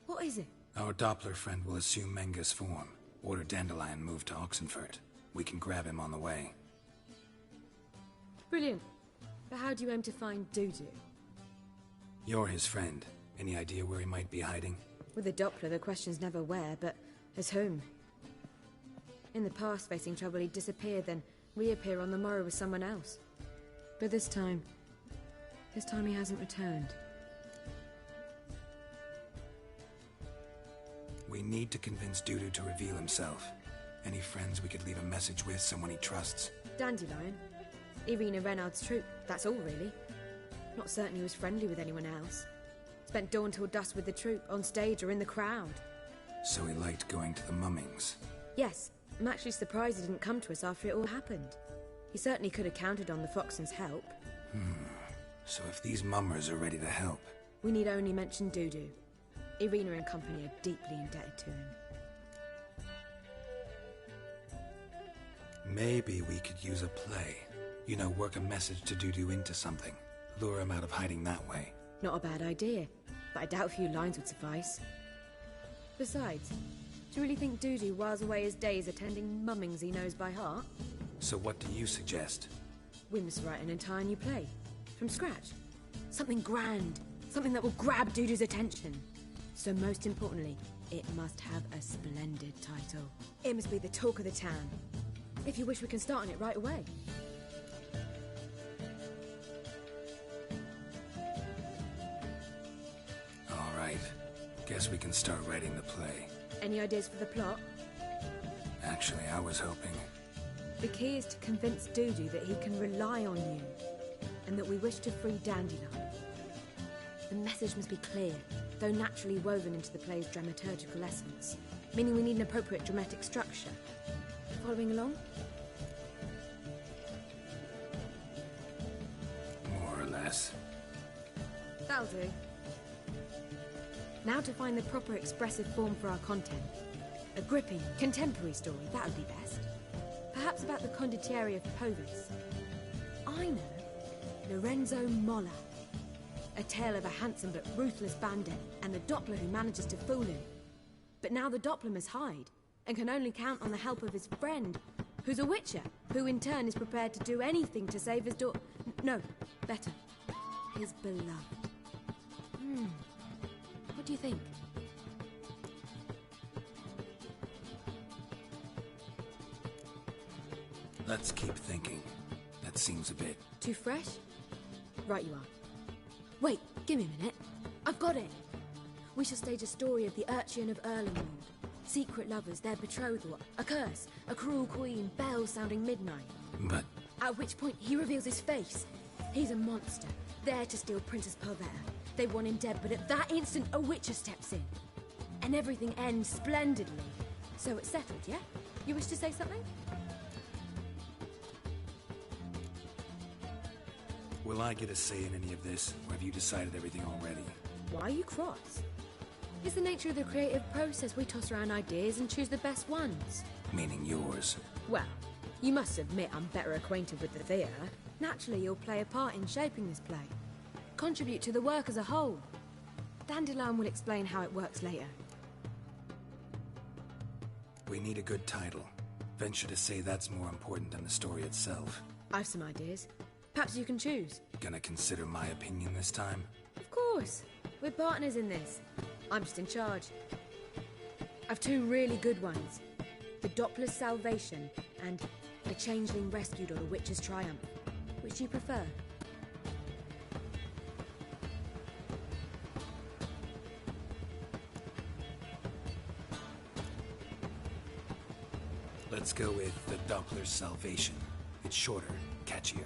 Speaker 14: What is it?
Speaker 4: Our Doppler friend will assume Menga's form. Order Dandelion moved to Oxenfurt. We can grab him on the way.
Speaker 14: Brilliant. But how do you aim to find Dudu?
Speaker 4: You're his friend. Any idea where he might be hiding?
Speaker 14: With the Doppler, the question's never where, but as whom. In the past, facing trouble, he'd disappear, then reappear on the morrow with someone else. But this time he hasn't returned.
Speaker 4: We need to convince Dudu to reveal himself. Any friends we could leave a message with, someone he trusts?
Speaker 14: Dandelion. Irina Renard's troop, that's all really. Not certain he was friendly with anyone else. Spent dawn till dusk with the troop, on stage or in the crowd.
Speaker 4: So he liked going to the mummings?
Speaker 14: Yes, I'm actually surprised he didn't come to us after it all happened. He certainly could have counted on the Foxen's help.
Speaker 4: So if these mummers are ready to help...
Speaker 14: We need only mention Dudu. Irina and company are deeply indebted to him.
Speaker 4: Maybe we could use a play. You know, work a message to Dudu into something. Lure him out of hiding that way.
Speaker 14: Not a bad idea, but I doubt a few lines would suffice. Besides, do you really think Dudu whiles away his days attending mummings he knows by heart?
Speaker 4: So what do you suggest?
Speaker 14: We must write an entire new play. From scratch. Something grand. Something that will grab Dudu's attention. So most importantly, it must have a splendid title. It must be the talk of the town. If you wish, we can start on it right away.
Speaker 4: All right. Guess we can start writing the play.
Speaker 14: Any ideas for the plot?
Speaker 4: Actually, I was hoping...
Speaker 14: The key is to convince Dudu that he can rely on you, and that we wish to free Dandelion. The message must be clear, though naturally woven into the play's dramaturgical essence, meaning we need an appropriate dramatic structure. Following along?
Speaker 4: More or less.
Speaker 14: That'll do. Now to find the proper expressive form for our content. A gripping, contemporary story, that would be best. Perhaps about the condottieri of Povis. I know. Lorenzo Molla. A tale of a handsome but ruthless bandit and the Doppler who manages to fool him. But now the Doppler must hide, and can only count on the help of his friend, who's a witcher, who in turn is prepared to do anything to save his daughter. No, better. His beloved. What do you think?
Speaker 4: Let's keep thinking. That seems a bit...
Speaker 14: Too fresh? Right you are. Wait, give me a minute. I've got it! We shall stage a story of the Urchin of Erlenwood. Secret lovers, their betrothal, a curse, a cruel queen, bells sounding midnight.
Speaker 4: But...
Speaker 14: At which point he reveals his face. He's a monster, there to steal Princess Pavetta. They want him dead, but at that instant a witcher steps in. And everything ends splendidly. So it's settled, yeah? You wish to say something?
Speaker 4: Will I get a say in any of this, or have you decided everything already?
Speaker 14: Why are you cross? It's the nature of the creative process. We toss around ideas and choose the best ones.
Speaker 4: Meaning yours.
Speaker 14: Well, you must admit I'm better acquainted with the theatre. Naturally, you'll play a part in shaping this play. Contribute to the work as a whole. Dandelion will explain how it works later.
Speaker 4: We need a good title. Venture to say that's more important than the story itself.
Speaker 14: I've some ideas. Perhaps you can choose.
Speaker 4: Gonna consider my opinion this time?
Speaker 14: Of course. We're partners in this. I'm just in charge. I've two really good ones. The Doppler's Salvation and The Changeling Rescued or The Witcher's Triumph. Which do you prefer?
Speaker 4: Let's go with The Doppler's Salvation. It's shorter, catchier.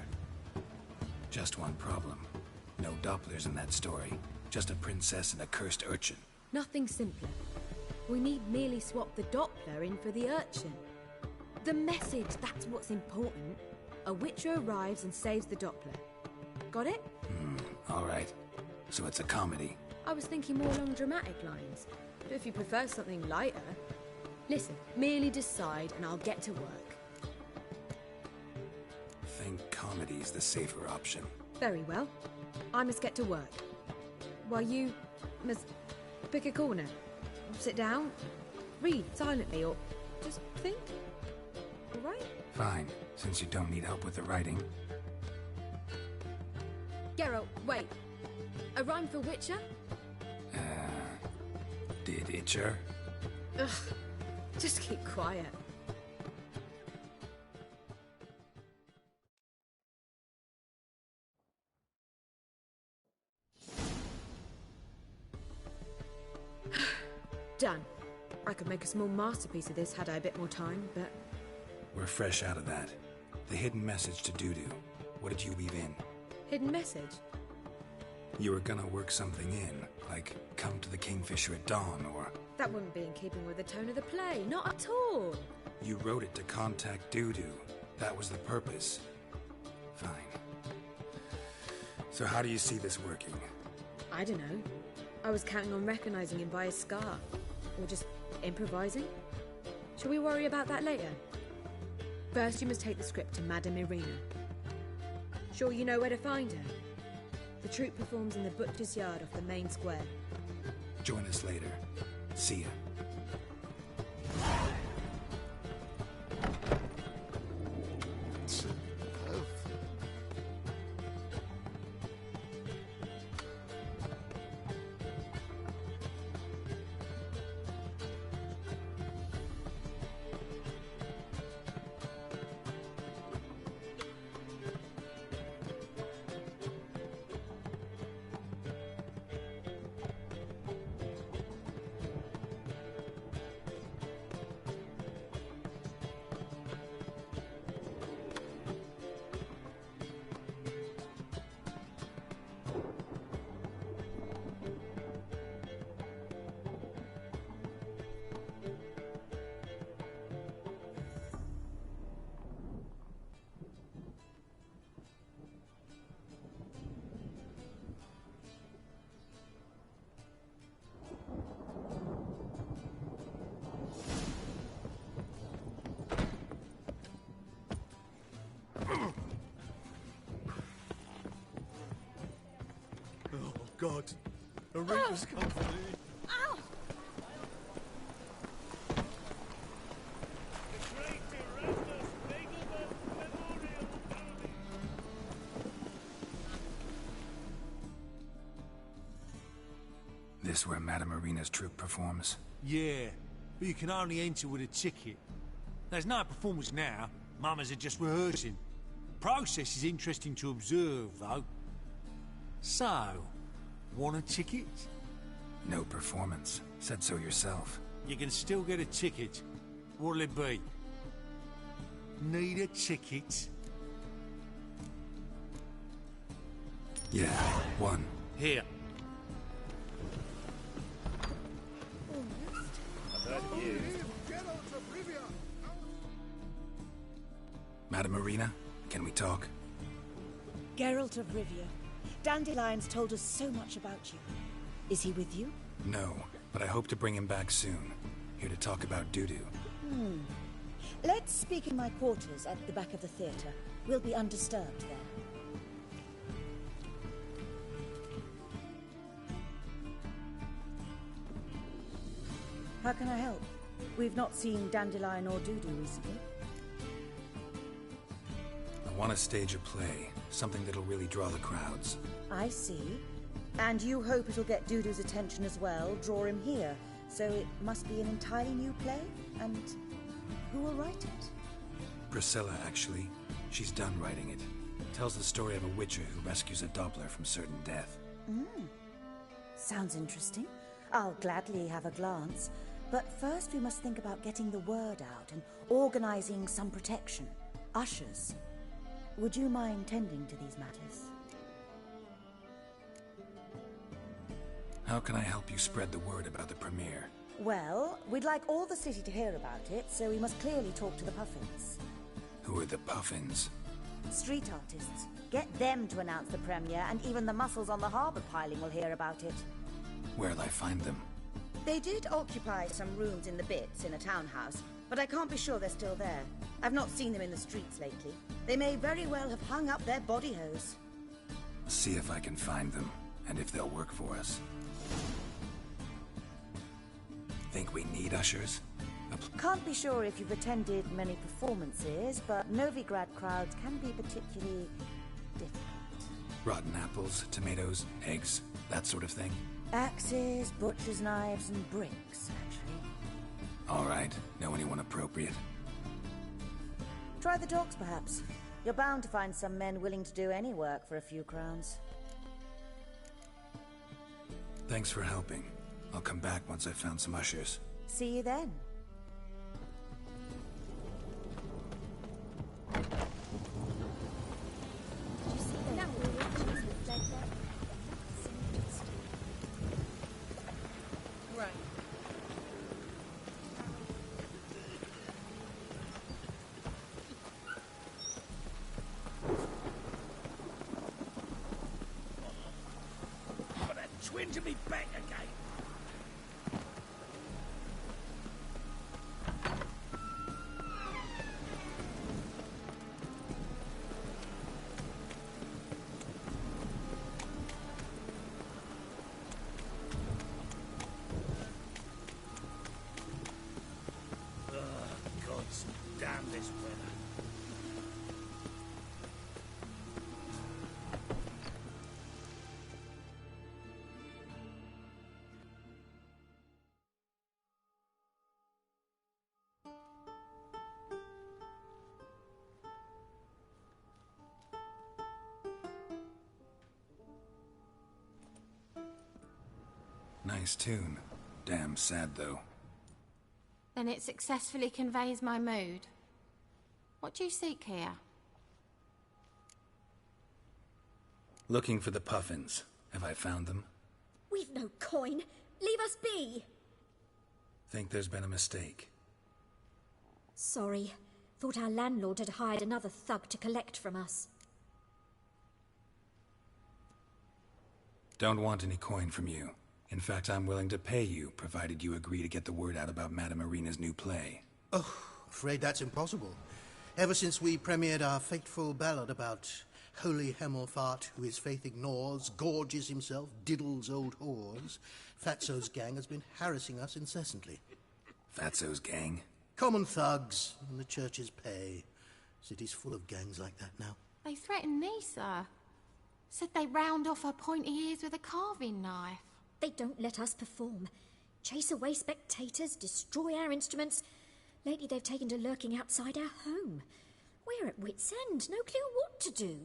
Speaker 4: Just one problem. No Dopplers in that story. Just a princess and a cursed urchin.
Speaker 14: Nothing simpler. We need merely swap the Doppler in for the urchin. The message, that's what's important. A witcher arrives and saves the Doppler. Got it?
Speaker 4: All right. So it's a comedy.
Speaker 14: I was thinking more along dramatic lines. But if you prefer something lighter... Listen, merely decide and I'll get to work.
Speaker 4: Think comedy's the safer option.
Speaker 14: Very well. I must get to work. While you must pick a corner. Sit down, read silently, or just think. All right?
Speaker 4: Fine, since you don't need help with the writing.
Speaker 14: Geralt, wait. A rhyme for Witcher?
Speaker 4: Did Itcher?
Speaker 14: Ugh, just keep quiet. Done. I could make a small masterpiece of this had I a bit more time, but...
Speaker 4: We're fresh out of that. The hidden message to Dudu. What did you weave in?
Speaker 14: Hidden message?
Speaker 4: You were gonna work something in, like come to the Kingfisher at dawn, or...
Speaker 14: That wouldn't be in keeping with the tone of the play, not at all.
Speaker 4: You wrote it to contact Dudu. That was the purpose. Fine. So how do you see this working?
Speaker 14: I don't know. I was counting on recognizing him by his scar. Or just improvising? Shall we worry about that later? First, you must take the script to Madame Irina. Sure you know where to find her? The troupe performs in the butcher's yard off the main square.
Speaker 4: Join us later. See ya.
Speaker 9: God. A Reaper's company.
Speaker 8: Ow!
Speaker 4: This where Madame Irina's troupe performs?
Speaker 9: Yeah, but you can only enter with a ticket. There's no performance now. Mamas are just rehearsing. Process is interesting to observe, though. So, want a ticket?
Speaker 4: No performance. Said so yourself.
Speaker 9: You can still get a ticket. What'll it be? Need a ticket?
Speaker 4: Yeah, one.
Speaker 9: Here.
Speaker 4: Madame Irina, can we talk?
Speaker 15: Geralt of Rivia. Dandelion's told us so much about you. Is he with you?
Speaker 4: No, but I hope to bring him back soon. Here to talk about Dudu.
Speaker 15: Let's speak in my quarters at the back of the theatre. We'll be undisturbed there. How can I help? We've not seen Dandelion or Dudu recently.
Speaker 4: I want to stage a play. Something that'll really draw the crowds.
Speaker 15: I see. And you hope it'll get Dudu's attention as well, draw him here. So it must be an entirely new play? And who will write it?
Speaker 4: Priscilla, actually. She's done writing it. Tells the story of a witcher who rescues a Doppler from certain death.
Speaker 15: Sounds interesting. I'll gladly have a glance. But first we must think about getting the word out and organizing some protection. Ushers. Would you mind tending to these matters?
Speaker 4: How can I help you spread the word about the premiere?
Speaker 15: Well, we'd like all the city to hear about it, so we must clearly talk to the Puffins.
Speaker 4: Who are the Puffins?
Speaker 15: Street artists. Get them to announce the premiere, and even the muscles on the harbour piling will hear about it.
Speaker 4: Where'll I find them?
Speaker 15: They did occupy some rooms in the Bits in a townhouse, but I can't be sure they're still there. I've not seen them in the streets lately. They may very well have hung up their body hose.
Speaker 4: See if I can find them, and if they'll work for us. Think we need ushers?
Speaker 15: Can't be sure if you've attended many performances, but Novigrad crowds can be particularly difficult.
Speaker 4: Rotten apples, tomatoes, eggs, that sort of thing?
Speaker 15: Axes, butcher's knives, and bricks, actually.
Speaker 4: All right. Know anyone appropriate?
Speaker 15: Try the dogs, perhaps. You're bound to find some men willing to do any work for a few crowns.
Speaker 4: Thanks for helping. I'll come back once I've found some ushers.
Speaker 15: See you then.
Speaker 9: Twin to be back again. Gods damn this weather.
Speaker 4: Nice tune. Damn sad, though.
Speaker 16: Then it successfully conveys my mood. What do you seek here?
Speaker 4: Looking for the Puffins. Have I found them?
Speaker 8: We've no coin. Leave us be.
Speaker 4: Think there's been a mistake.
Speaker 8: Sorry. Thought our landlord had hired another thug to collect from us.
Speaker 4: Don't want any coin from you. In fact, I'm willing to pay you, provided you agree to get the word out about Madame Irina's new play.
Speaker 17: Oh, afraid that's impossible. Ever since we premiered our fateful ballad about holy Hemelfart, who his faith ignores, gorges himself, diddles old whores, Fatso's gang has been harassing us incessantly.
Speaker 4: Fatso's gang?
Speaker 17: Common thugs in the church's pay. City's full of gangs like that now.
Speaker 16: They threatened Nisa. Said they round off her pointy ears with a carving knife.
Speaker 8: They don't let us perform. Chase away spectators, destroy our instruments. Lately they've taken to lurking outside our home. We're at wit's end, no clue what to do.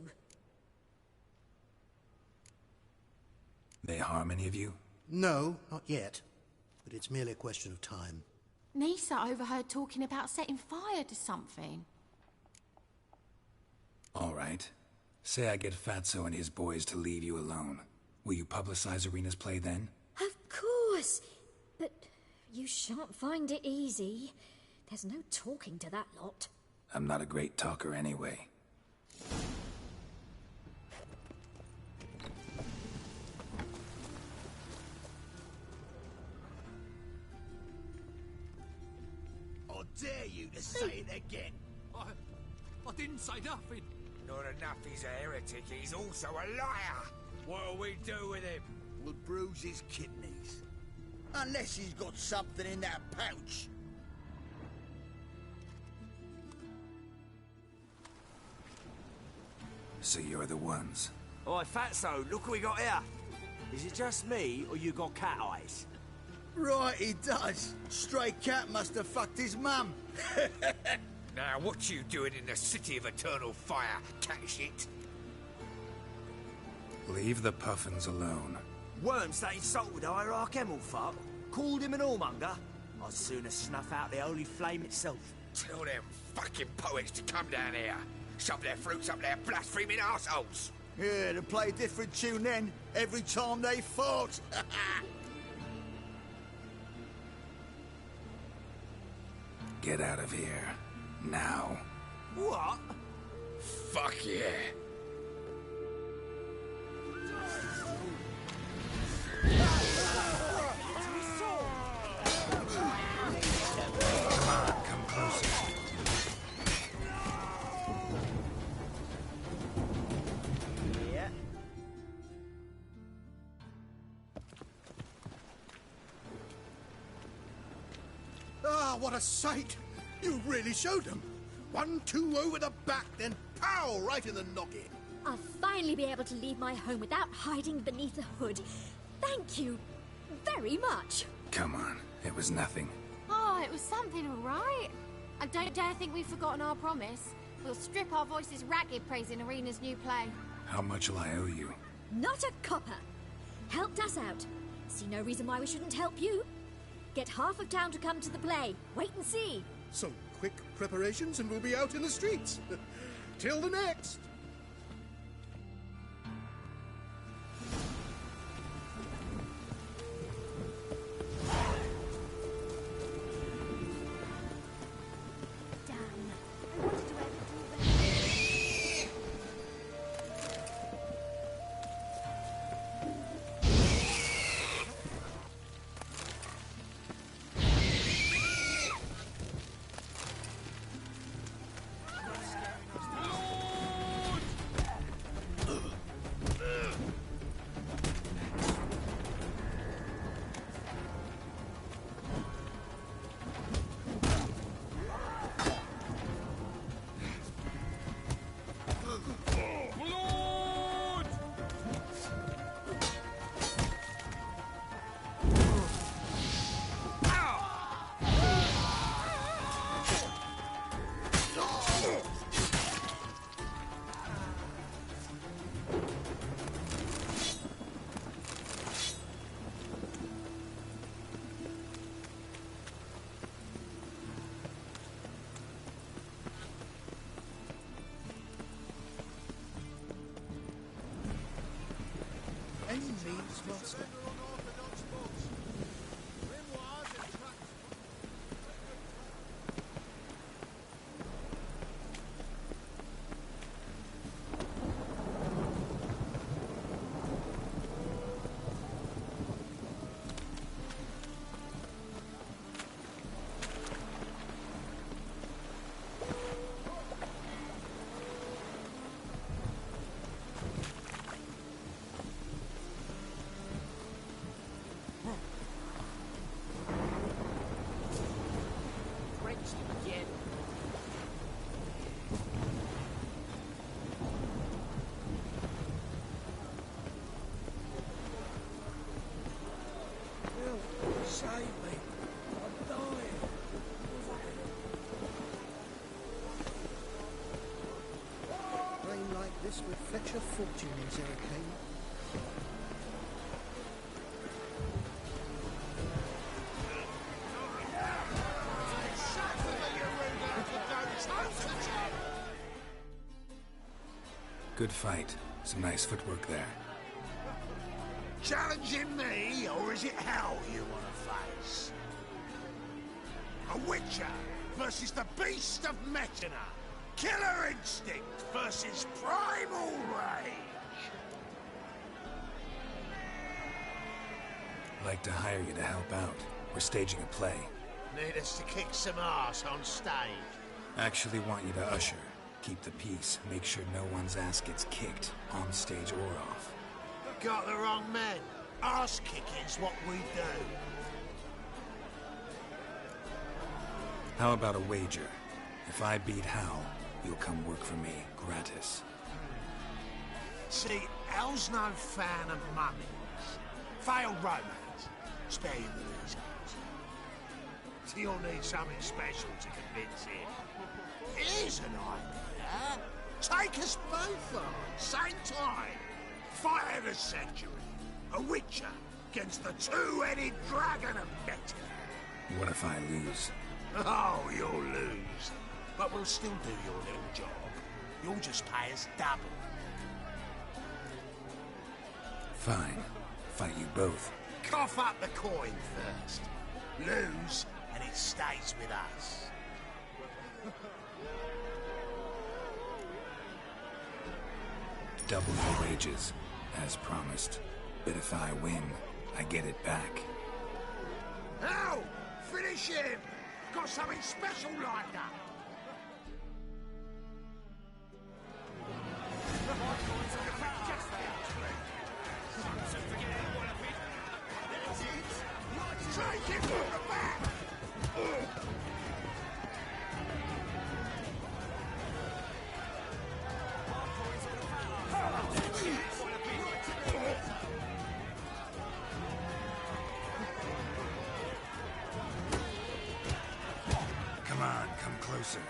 Speaker 4: They harm any of you?
Speaker 17: No, not yet. But it's merely a question of time.
Speaker 16: Nisa overheard talking about setting fire to something.
Speaker 4: All right. Say I get Fatso and his boys to leave you alone. Will you publicize Irina's play then?
Speaker 8: Of course. But you shan't find it easy. There's no talking to that lot.
Speaker 4: I'm not a great talker anyway.
Speaker 18: I dare you to say it again.
Speaker 9: I didn't say nothing.
Speaker 18: Not enough he's a heretic, he's also a liar. What'll we do with him? We'll bruise his kidneys. Unless he's got something in that pouch.
Speaker 4: So you're the ones.
Speaker 18: Oi, Fatso, look what we got here. Is it just me, or you got cat eyes? Right, he does. Stray cat must have fucked his mum. Now, what you doing in the City of Eternal Fire, cat shit?
Speaker 4: Leave the puffins alone.
Speaker 18: Worms that insulted Hierarch Hemelfart, called him an whoremonger. I'd sooner snuff out the holy flame itself. Tell them fucking poets to come down here. Shove their fruits up their blaspheming arseholes. Yeah, to play a different tune then, every time they fought.
Speaker 4: Get out of here. Now.
Speaker 18: What? Fuck yeah.
Speaker 4: Come on, come closer.
Speaker 18: Yeah.
Speaker 17: Ah, what a sight! You really showed them. 1-2 over the back, then pow! Right in the noggin.
Speaker 8: I'll finally be able to leave my home without hiding beneath the hood. Thank you very much.
Speaker 4: Come on, it was nothing.
Speaker 16: Oh, it was something, all right. I don't dare think we've forgotten our promise. We'll strip our voices ragged praising Irina's new play.
Speaker 4: How much will I owe you?
Speaker 8: Not a copper. Helped us out. See no reason why we shouldn't help you. Get half of town to come to the play. Wait and see.
Speaker 17: Some quick preparations and we'll be out in the streets. Till the next. Any means, master? would fetch a fortune in Zerrikane.
Speaker 4: Good fight. Some nice footwork there.
Speaker 9: Challenging me, or is it hell you want to face? A Witcher versus the Beast of Metina. Killer instinct versus primal rage.
Speaker 4: I'd like to hire you to help out. We're staging a play.
Speaker 9: Need us to kick some ass on stage.
Speaker 4: Actually want you to usher. Keep the peace. Make sure no one's ass gets kicked, on stage or off.
Speaker 9: Got the wrong men. Ass kicking's what we do.
Speaker 4: How about a wager? If I beat Hal, you'll come work for me, gratis.
Speaker 9: See, Hal's no fan of mummies. Failed romance. Spare you the details. So you'll need something special to convince him. Here's an idea. Take us both on, same time. Fight of the century. A Witcher against the two-headed dragon of Metina.
Speaker 4: What if I lose?
Speaker 9: Oh, you'll lose. But we'll still do your little job. You'll just pay us double.
Speaker 4: Fine. Fight you both.
Speaker 9: Cough up the coin first. Lose, and it stays with us.
Speaker 4: Double your wages, as promised. But if I win, I get it back.
Speaker 9: Now, finish him! Got something special lined up. Take him from the back!
Speaker 4: Come on, come closer.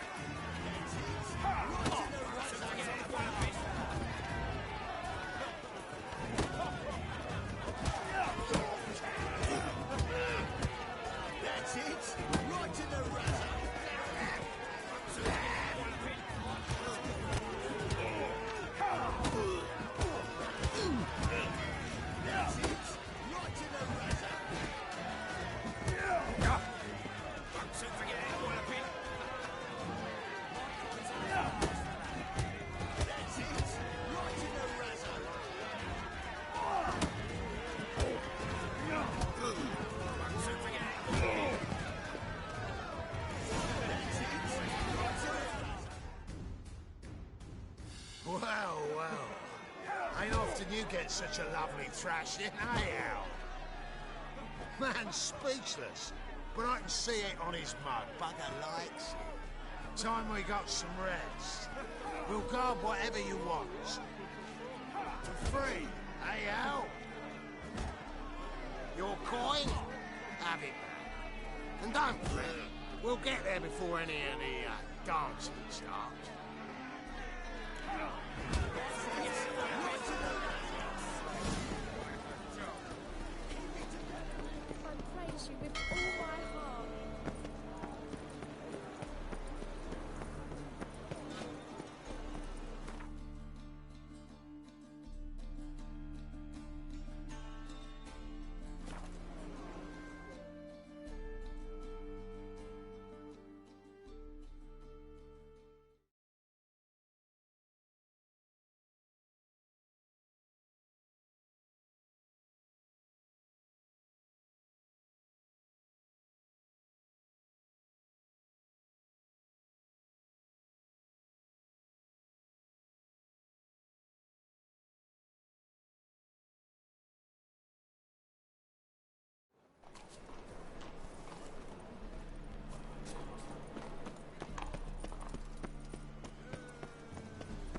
Speaker 9: That's it! Right to the razor! That's it! Right to the razor! Don't forget what I've been. That's it! Right to the razor! Well, well. Ain't often you get such a lovely thrashing, eh, Al? Man's speechless, but I can see it on his mug. Bugger likes it. Time we got some rest. We'll guard whatever you want. For free, eh, Al? Your coin? Have it back. And don't fret. We'll get there before any of the dancing starts.
Speaker 16: I praise you with all my heart.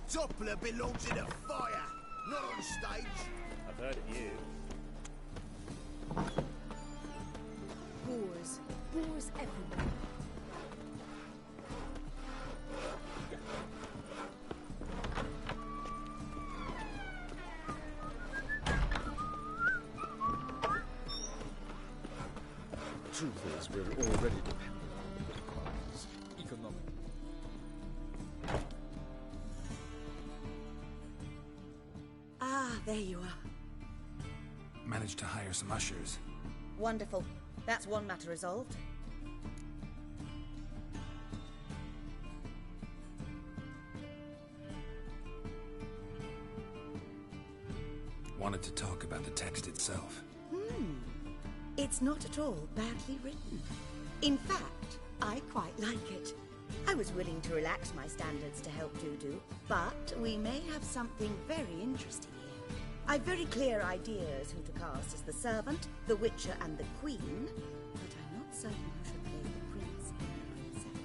Speaker 18: Doppler belongs in a fire, not on stage.
Speaker 19: I've heard of you.
Speaker 14: Boars. Boars everywhere.
Speaker 6: truth is, we're already dependent on the Quari's economic.
Speaker 15: Ah, there you are.
Speaker 4: Managed to hire some ushers.
Speaker 15: Wonderful. That's one matter resolved.
Speaker 4: Wanted to talk about the text itself.
Speaker 15: It's not at all badly written. In fact, I quite like it. I was willing to relax my standards to help Dudu, but we may have something very interesting here. I've very clear ideas who to cast as the servant, the Witcher, and the Queen, but I'm not certain who should play the prince and the princess.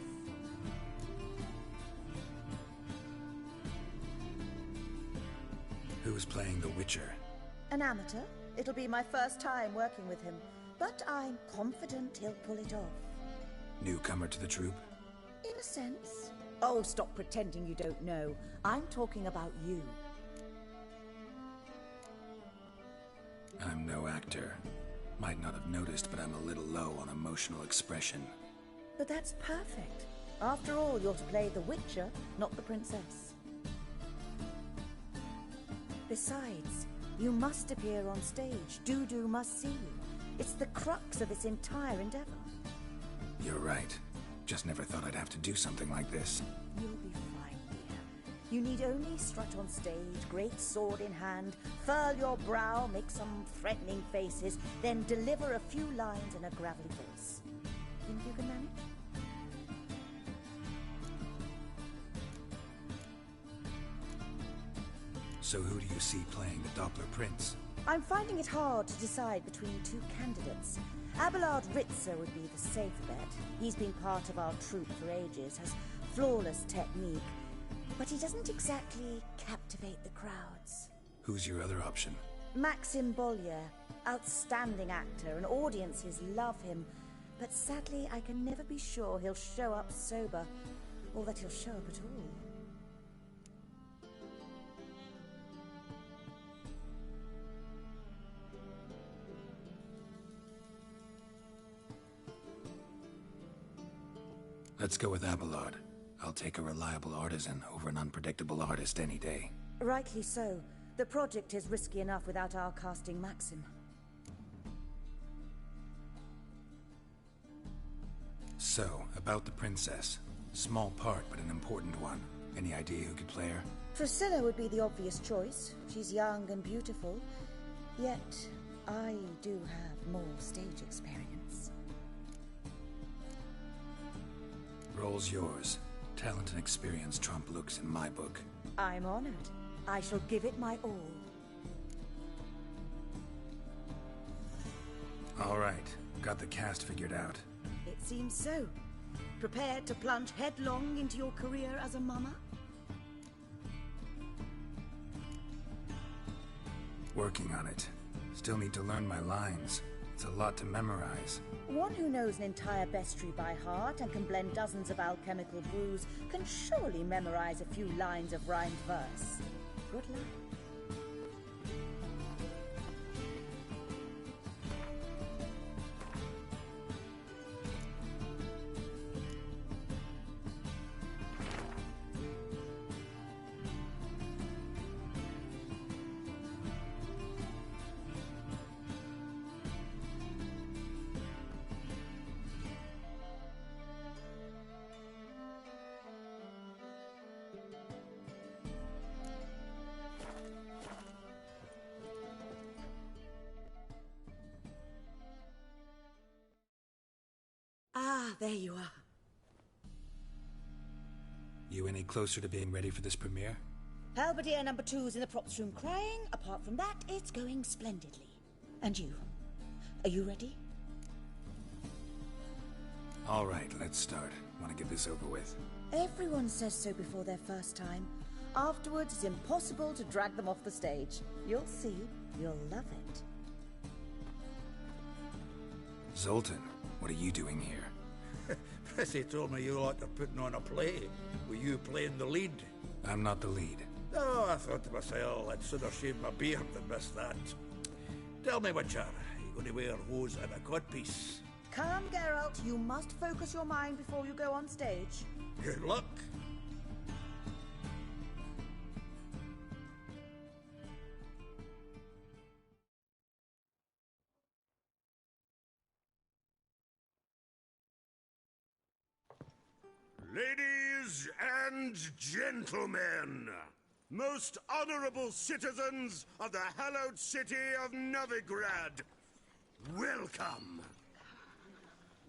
Speaker 4: Who's playing the Witcher?
Speaker 15: An amateur. It'll be my first time working with him, but I'm confident he'll pull it off.
Speaker 4: Newcomer to the troupe?
Speaker 15: In a sense. Oh, stop pretending you don't know. I'm talking about you.
Speaker 4: I'm no actor. Might not have noticed, but I'm a little low on emotional expression.
Speaker 15: But that's perfect. After all, you're to play the Witcher, not the princess. Besides, you must appear on stage. Dudu must see you. It's the crux of this entire endeavor.
Speaker 4: You're right. Just never thought I'd have to do something like this.
Speaker 15: You'll be fine, dear. You need only strut on stage, great sword in hand, furl your brow, make some threatening faces, then deliver a few lines in a gravelly voice. Think you can manage?
Speaker 4: So who do you see playing the Doppler Prince?
Speaker 15: I'm finding it hard to decide between two candidates. Abelard Ritzer would be the safe bet. He's been part of our troupe for ages, has flawless technique, but he doesn't exactly captivate the crowds.
Speaker 4: Who's your other option?
Speaker 15: Maxim Bollier, outstanding actor, and audiences love him, but sadly I can never be sure he'll show up sober, or that he'll show up at all.
Speaker 4: Let's go with Abelard. I'll take a reliable artisan over an unpredictable artist any day.
Speaker 15: Rightly so. The project is risky enough without our casting Maxim.
Speaker 4: So, about the princess. Small part, but an important one. Any idea who could play her?
Speaker 15: Priscilla would be the obvious choice. She's young and beautiful. Yet, I do have more stage experience.
Speaker 4: Role's yours. Talent and experience trump looks in my book.
Speaker 15: I'm honored. I shall give it my all.
Speaker 4: All right. Got the cast figured out.
Speaker 15: It seems so. Prepared to plunge headlong into your career as a mama?
Speaker 4: Working on it. Still need to learn my lines. It's a lot to memorize.
Speaker 15: One who knows an entire bestiary by heart and can blend dozens of alchemical brews can surely memorize a few lines of rhymed verse. Good luck. Ah, there you are.
Speaker 4: You any closer to being ready for this premiere?
Speaker 15: Halberdier number 2's in the props room crying. Apart from that, it's going splendidly. And you? Are you ready?
Speaker 4: All right, let's start. Want to get this over with.
Speaker 15: Everyone says so before their first time. Afterwards, it's impossible to drag them off the stage. You'll see. You'll love it.
Speaker 4: Zoltan, what are you doing here?
Speaker 9: Prissy told me you lot are putting on a play. Were you playing the lead?
Speaker 4: I'm not the lead.
Speaker 9: Oh, I thought to myself, I'd sooner shave my beard than miss that. Tell me, Witcher, are you going to wear hose and a codpiece?
Speaker 15: Come, Geralt, you must focus your mind before you go on stage.
Speaker 9: Good luck. Ladies and gentlemen, most honorable citizens of the hallowed city of Novigrad, welcome.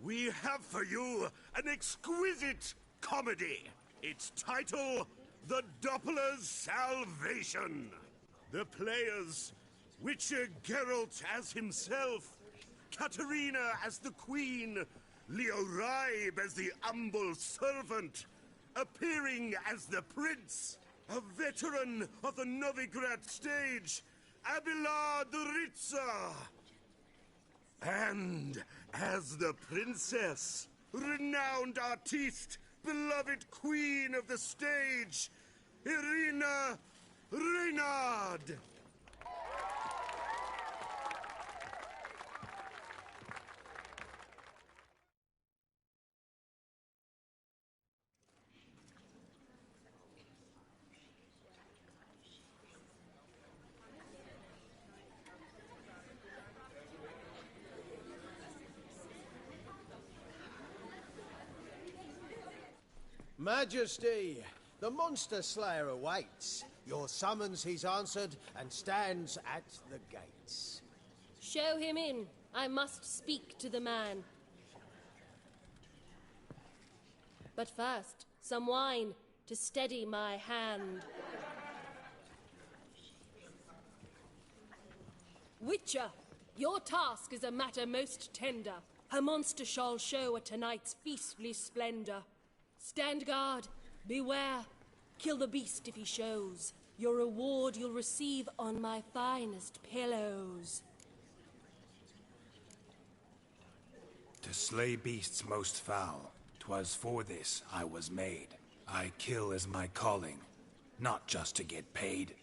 Speaker 9: We have for you an exquisite comedy. Its title, The Doppler's Salvation. The players, Witcher Geralt as himself, Katarina as the Queen, Leo Raib as the humble servant, appearing as the Prince, a veteran of the Novigrad stage, Abelard Ritza. And as the Princess, renowned artiste, beloved Queen of the stage, Irina Reynard.
Speaker 1: Majesty, the Monster Slayer awaits. Your summons he's answered and stands at the gates.
Speaker 19: Show him in. I must speak to the man. But first, some wine to steady my hand. Witcher, your task is a matter most tender. Her monster shall show at tonight's feastly splendor. Stand guard, beware, kill the beast if he shows. Your reward you'll receive on my finest pillows.
Speaker 4: To slay beasts most foul, 'twas for this I was made. I kill as my calling, not just to get paid.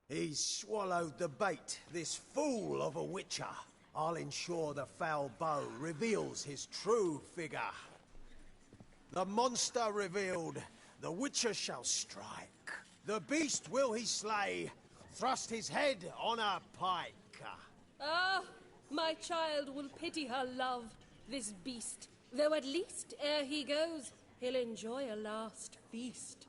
Speaker 1: He's swallowed the bait, this fool of a Witcher. I'll ensure the foul bow reveals his true figure. The monster revealed, the Witcher shall strike. The beast will he slay, thrust his head on a pike.
Speaker 19: Ah, my child will pity her love, this beast. Though at least, ere he goes, he'll enjoy a last feast.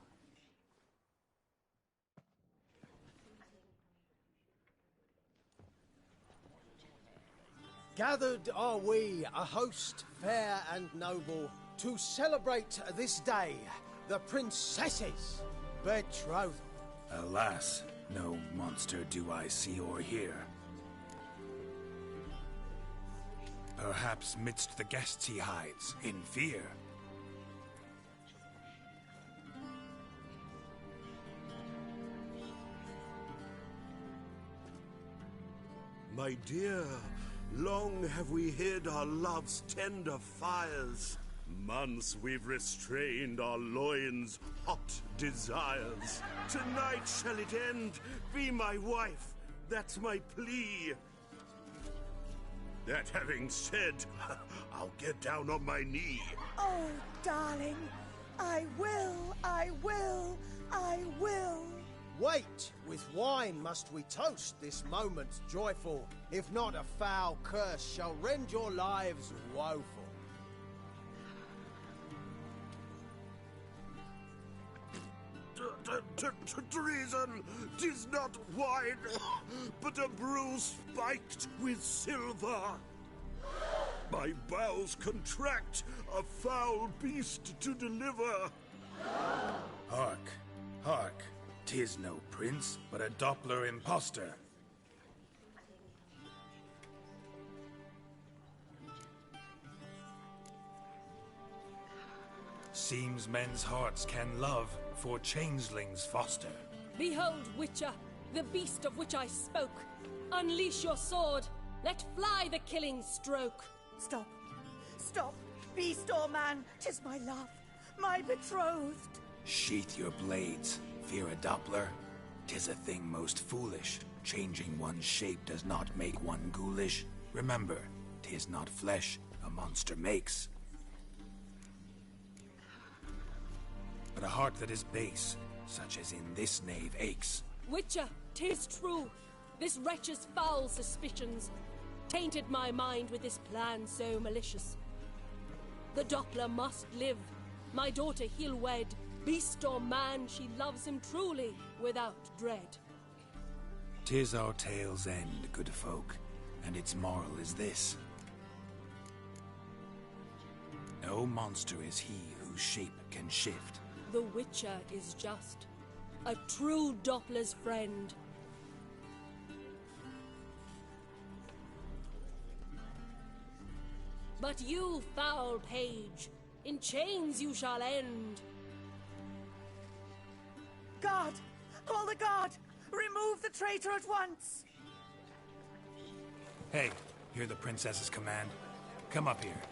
Speaker 1: Gathered are we, a host fair and noble, to celebrate this day, the princess's betrothal.
Speaker 4: Alas, no monster do I see or hear. Perhaps midst the guests he hides, in fear.
Speaker 9: My dear, long have we hid our love's tender fires. Months we've restrained our loins' hot desires. Tonight shall it end, be my wife, that's my plea. That having said, I'll get down on my knee.
Speaker 15: Oh, darling, I will, I will, I will.
Speaker 1: Wait, with wine must we toast this moment joyful. If not, a foul curse shall rend your lives woeful.
Speaker 9: Treason! 'Tis not wine, but a brew spiked with silver. My bowels contract, a foul beast to deliver.
Speaker 4: Hark, hark. 'Tis no prince, but a Doppler impostor. Seems men's hearts can love, for changelings foster.
Speaker 19: Behold, Witcher, the beast of which I spoke. Unleash your sword. Let fly the killing stroke.
Speaker 15: Stop. Stop. Beast or man, 'tis my love, my betrothed.
Speaker 4: Sheath your blades, fear a Doppler. 'Tis a thing most foolish. Changing one's shape does not make one ghoulish. Remember, 'tis not flesh a monster makes, but a heart that is base, such as in this knave aches.
Speaker 19: Witcher, 'tis true. This wretch's foul suspicions tainted my mind with this plan so malicious. The Doppler must live. My daughter he'll wed. Beast or man, she loves him truly, without dread.
Speaker 4: 'Tis our tale's end, good folk, and its moral is this. No monster is he whose shape can shift.
Speaker 19: The Witcher is just a true Doppler's friend. But you, foul page, in chains you shall end.
Speaker 15: Guard! Call the guard! Remove the traitor at once!
Speaker 4: Hey, hear the princess's command? Come up here.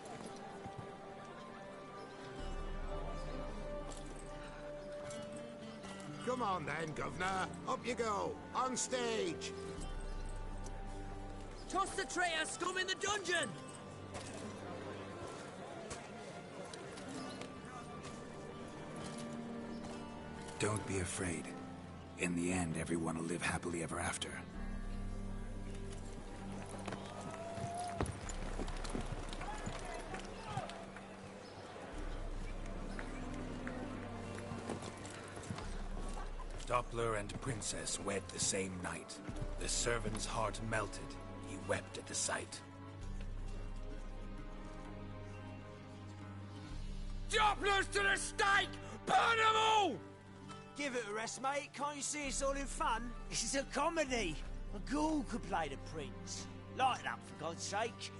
Speaker 10: Come on then, Governor. Up you go. On stage.
Speaker 18: Toss the traitor scum in the dungeon!
Speaker 4: Don't be afraid. In the end, everyone will live happily ever after. Doppler and Princess wed the same night. The servant's heart melted. He wept at the sight.
Speaker 18: Dopplers to the stake! Burn them all! Give it a rest, mate. Can't you see it's all in fun? This is a comedy. A ghoul could play the prince. Lighten up, for God's sake.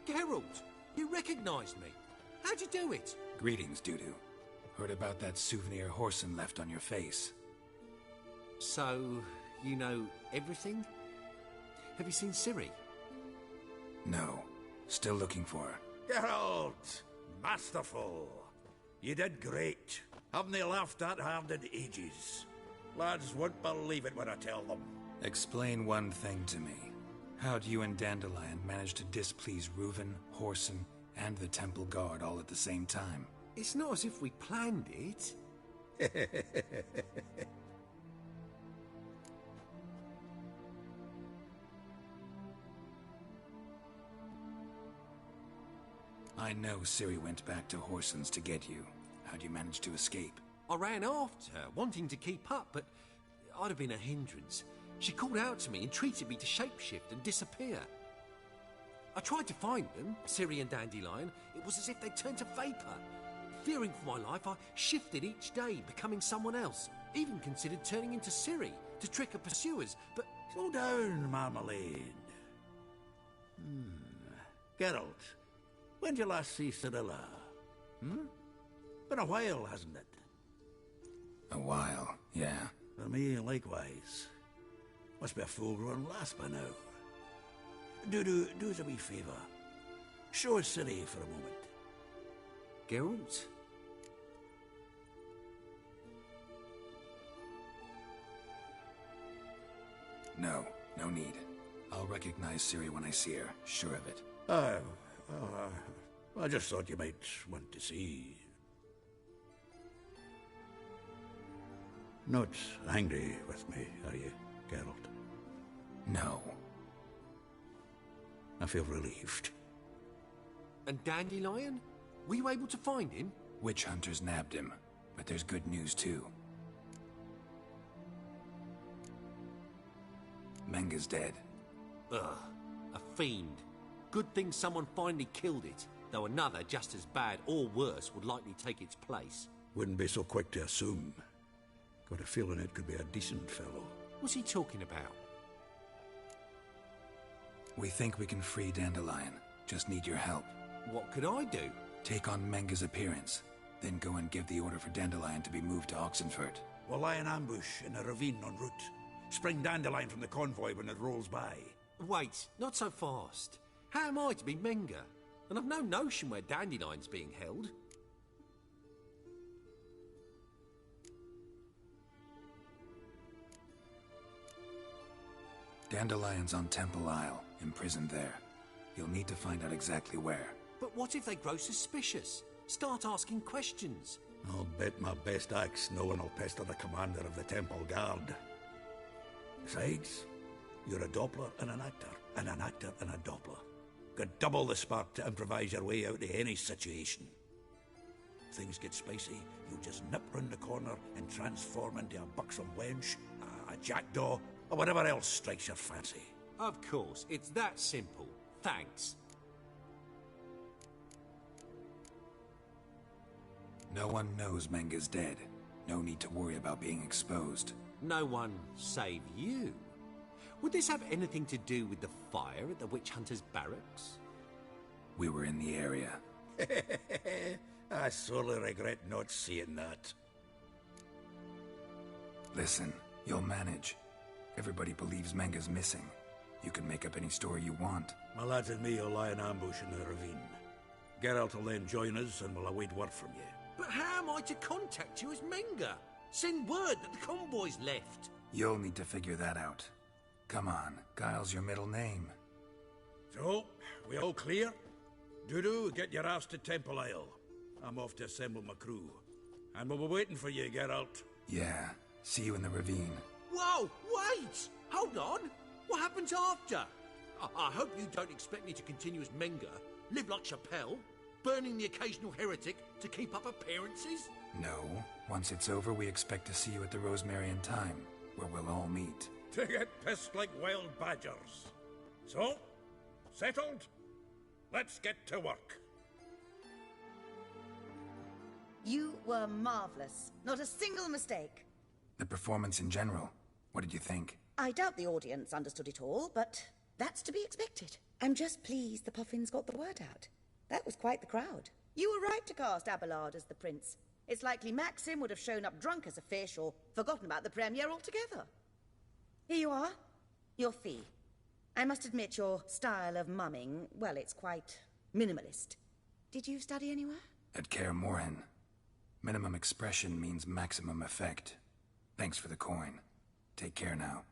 Speaker 9: Geralt, you recognized me. How'd you do it?
Speaker 4: Greetings, Dudu. Heard about that souvenir Whoreson left on your face.
Speaker 9: So, you know everything? Have you seen Ciri?
Speaker 4: No. Still looking for her.
Speaker 20: Geralt! Masterful! You did great. Haven't they laughed that hard in ages? Lads won't believe it when I tell them.
Speaker 4: Explain one thing to me. How'd you and Dandelion manage to displease Reuven, Whoreson, and the Temple Guard all at the same time?
Speaker 9: It's not as if we planned it.
Speaker 4: I know Ciri went back to Whoreson's to get you. How'd you manage to escape?
Speaker 9: I ran after her, wanting to keep up, but I'd have been a hindrance. She called out to me and treated me to shapeshift and disappear. I tried to find them, Ciri and Dandelion. It was as if they'd turned to vapor. Fearing for my life, I shifted each day, becoming someone else. Even considered turning into Ciri to trick her pursuers, but...
Speaker 20: Slow down, Marmalade. Geralt, when did you last see Cirilla? Been a while, hasn't it?
Speaker 4: A while, yeah.
Speaker 20: For me, likewise. Must be a full-grown lass by now. Do us a wee favour. Show us Ciri for a moment.
Speaker 9: Geralt?
Speaker 4: No, no need. I'll recognize Ciri when I see her, sure of it.
Speaker 20: I just thought you might want to see. Not angry with me, are you, Geralt?
Speaker 4: No.
Speaker 20: I feel relieved.
Speaker 9: And Dandelion? Were you able to find him?
Speaker 4: Witch hunters nabbed him, but there's good news too. Menga's dead.
Speaker 9: Ugh, a fiend. Good thing someone finally killed it.
Speaker 21: though another just as bad or worse would likely take its place.
Speaker 20: Wouldn't be so quick to assume. Got a feeling it could be a decent fellow.
Speaker 21: What's he talking about?
Speaker 4: We think we can free Dandelion. Just need your help.
Speaker 21: What could I do?
Speaker 4: Take on Menga's appearance, then go and give the order for Dandelion to be moved to Oxenfurt.
Speaker 20: We'll lie in ambush in a ravine en route. Spring Dandelion from the convoy when it rolls by.
Speaker 21: Wait, not so fast. How am I to be Menga? And I've no notion where Dandelion's being held.
Speaker 4: Dandelion's on Temple Isle, imprisoned there. You'll need to find out exactly where.
Speaker 21: But what if they grow suspicious? Start asking questions.
Speaker 20: I'll bet my best axe no one will pester the commander of the Temple Guard. Besides, you're a Doppler and an actor, and an actor and a Doppler. Got double the spark to improvise your way out of any situation. If things get spicy, you just nip round the corner and transform into a buxom wench, a jackdaw, or whatever else strikes your fancy.
Speaker 21: Of course, it's that simple. Thanks.
Speaker 4: No one knows Menga's dead. No need to worry about being exposed.
Speaker 21: No one save you. Would this have anything to do with the fire at the Witch Hunter's barracks?
Speaker 4: We were in the area.
Speaker 20: I sorely regret not seeing that.
Speaker 4: Listen, you'll manage. Everybody believes Menga's missing. You can make up any story you want.
Speaker 20: My lads and me will lie in ambush in the ravine. Geralt will then join us and we'll await word from you.
Speaker 21: But how am I to contact you as Menga? Send word that the convoy's left.
Speaker 4: You'll need to figure that out. Come on, Guile's your middle name.
Speaker 20: So, we all clear? Dudu, get your ass to Temple Isle. I'm off to assemble my crew. And we'll be waiting for you, Geralt.
Speaker 4: Yeah, see you in the ravine.
Speaker 21: Whoa, wait! Hold on! What happens after? I hope you don't expect me to continue as Menga, live like Chappelle, burning the occasional heretic to keep up appearances?
Speaker 4: No. Once it's over, we expect to see you at the Rosemary in Time, where we'll all meet.
Speaker 20: To get pissed like wild badgers. So, settled? Let's get to work.
Speaker 15: You were marvelous. Not a single mistake.
Speaker 4: The performance in general, what did you think?
Speaker 15: I doubt the audience understood it all, but that's to be expected. I'm just pleased the Puffins got the word out. That was quite the crowd. You were right to cast Abelard as the prince. It's likely Maxim would have shown up drunk as a fish or forgotten about the premiere altogether. Here you are. Your fee. I must admit your style of mumming, well, it's quite minimalist. Did you study anywhere?
Speaker 4: At Kaer Morhen. Minimum expression means maximum effect. Thanks for the coin. Take care now.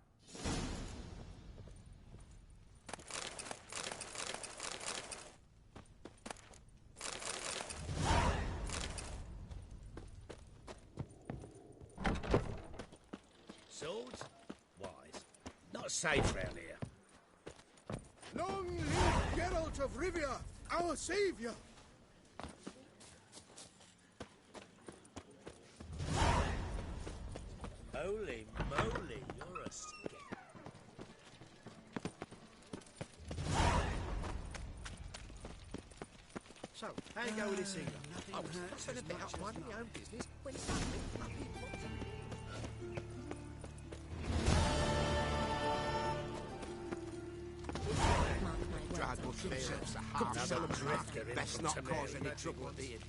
Speaker 13: Swords? Wise. Not safe round here.
Speaker 9: Long live Geralt of Rivia, our savior!
Speaker 13: Holy moly, you're a skip. So, how you go with this eagle? I was spent a bit out minding my own business when suddenly up he popped Best not cause any trouble at the inn.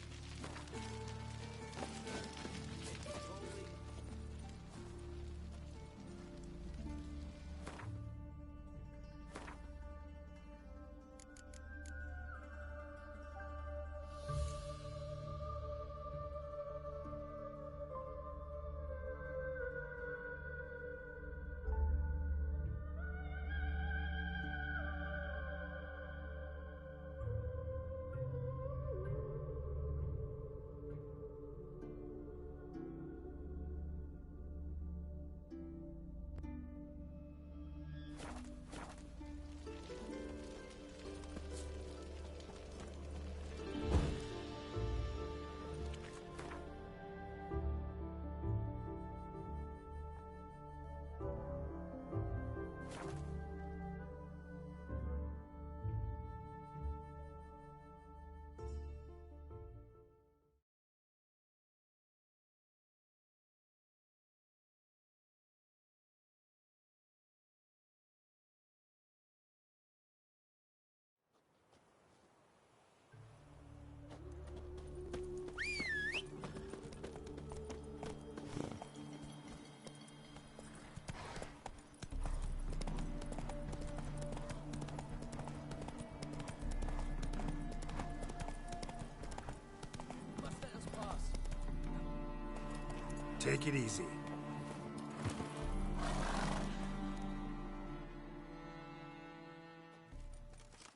Speaker 4: Take it easy.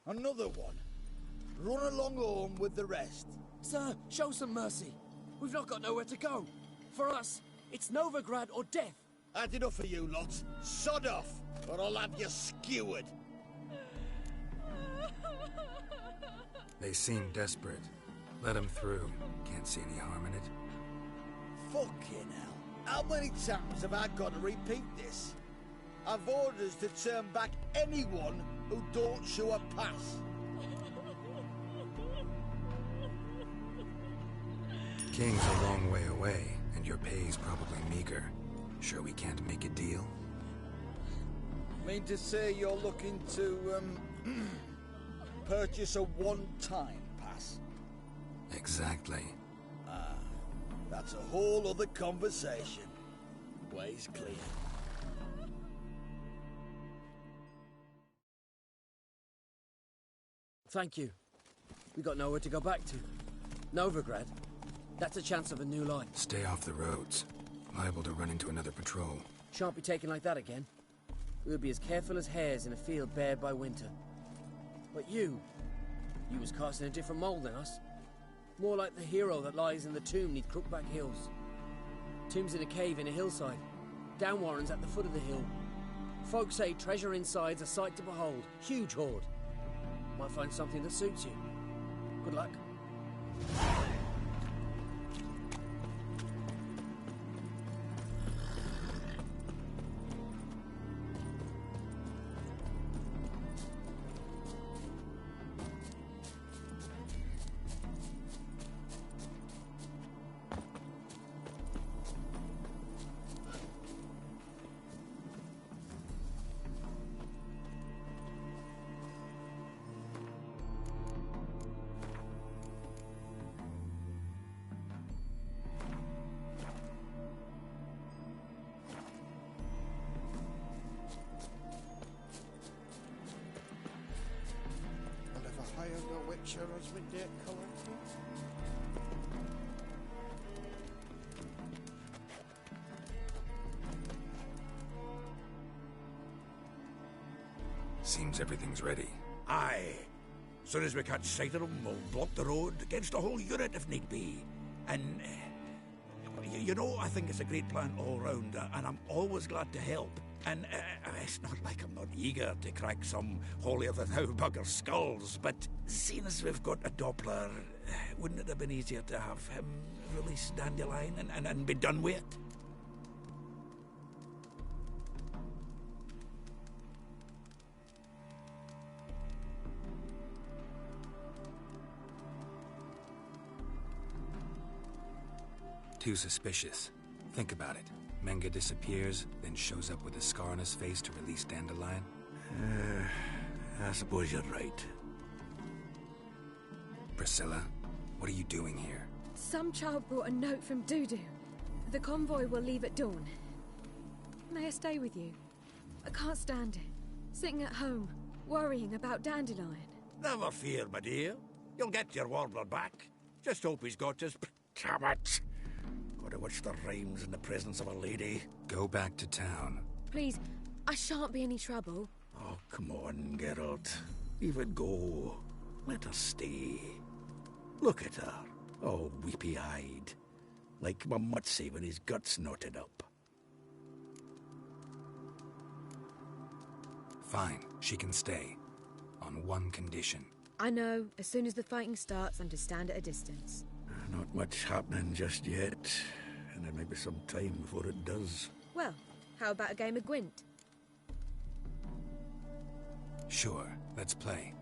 Speaker 18: Another one. Run along home with the rest.
Speaker 13: Sir, show some mercy. We've not got nowhere to go. For us, it's Novigrad or death.
Speaker 18: Had enough of you lots. Sod off, or I'll have you skewered.
Speaker 4: They seem desperate. Let them through. Can't see any harm in it.
Speaker 18: Fucking hell. How many times have I got to repeat this? I've orders to turn back anyone who don't show a pass.
Speaker 4: King's a long way away, and your pay's probably meager. Sure we can't make a deal?
Speaker 18: Mean to say you're looking to, purchase a one-time pass?
Speaker 4: Exactly.
Speaker 18: Ah, that's a whole other conversation. Way's clear.
Speaker 13: Thank you. We got nowhere to go back to. Novigrad. That's a chance of a new line.
Speaker 4: Stay off the roads. Liable to run into another patrol.
Speaker 13: Shan't be taken like that again. We'll be as careful as hares in a field bared by winter. But you was cast in a different mould than us. More like the hero that lies in the tomb neath Crookback Hills. Tomb's in a cave in a hillside. Downwarren's at the foot of the hill. Folk say treasure inside's a sight to behold. Huge hoard. Might find something that suits you. Good luck.
Speaker 17: Witcher has been debt collecting.
Speaker 4: Seems everything's ready.
Speaker 20: Aye. Soon as we catch sight of them, we'll block the road against a whole unit if need be. And, you know, I think it's a great plan all round, and I'm always glad to help. And it's not like I'm not eager to crack some holier-than-thou bugger's skulls, but seeing as we've got a Doppler, wouldn't it have been easier to have him release Dandelion and be done with it?
Speaker 4: Too suspicious. Think about it. Menga disappears, then shows up with a scar on his face to release Dandelion.
Speaker 20: I suppose you're right.
Speaker 4: Priscilla, what are you doing here?
Speaker 14: Some child brought a note from Dudu. The convoy will leave at dawn. May I stay with you? I can't stand it. Sitting at home, worrying about Dandelion.
Speaker 20: Never fear, my dear. You'll get your warbler back. Just hope he's got his... Damn it! Gotta watch the rhymes in the presence of a lady.
Speaker 4: Go back to town.
Speaker 14: Please, I shan't be any trouble.
Speaker 20: Oh, come on, Geralt. Leave it go. Let her stay. Look at her, all weepy-eyed. Like Mamutsi when his guts knotted up.
Speaker 4: Fine, she can stay. On one condition.
Speaker 14: I know, as soon as the fighting starts, I'm to stand at a distance.
Speaker 20: Not much happening just yet, and there may be some time before it does.
Speaker 14: Well, how about a game of Gwent?
Speaker 4: Sure, let's play.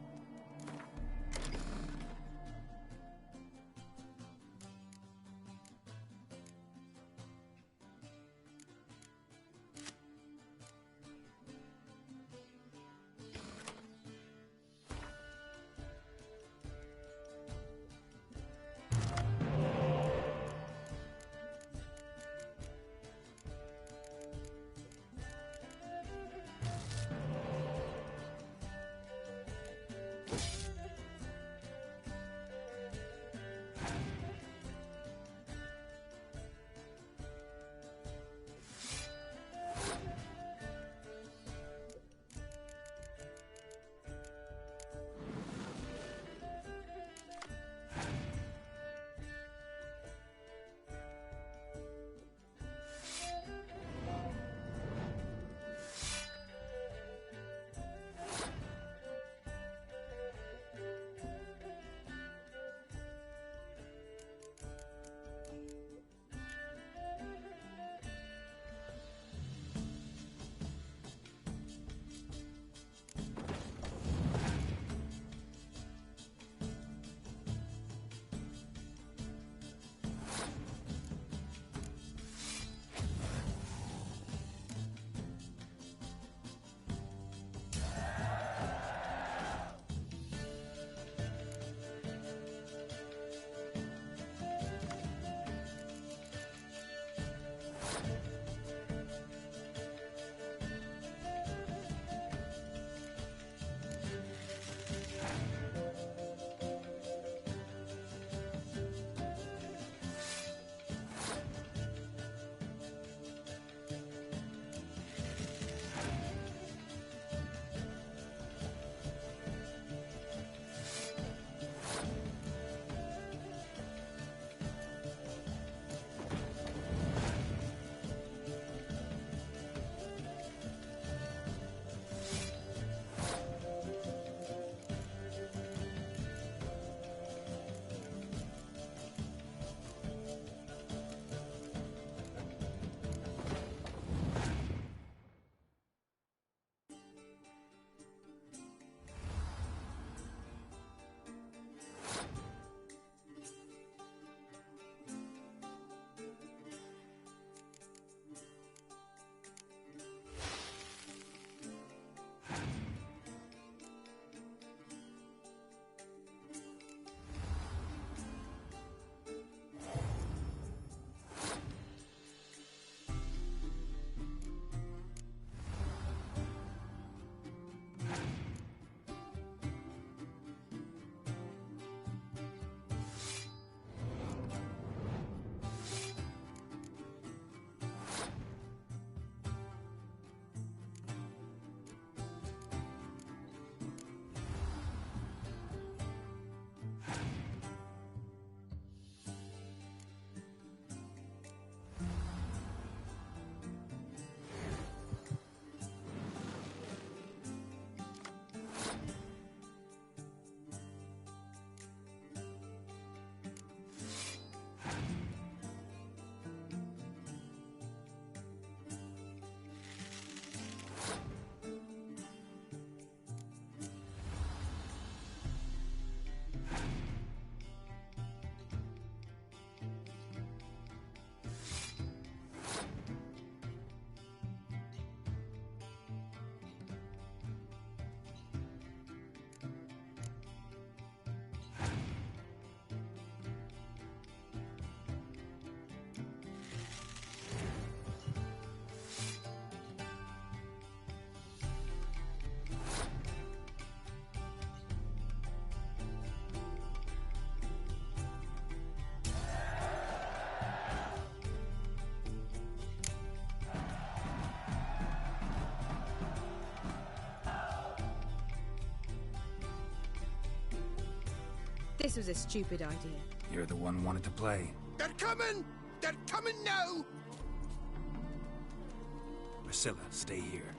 Speaker 14: This was a stupid idea.
Speaker 4: You're the one wanted to play.
Speaker 17: They're coming! They're coming now!
Speaker 4: Priscilla, stay here.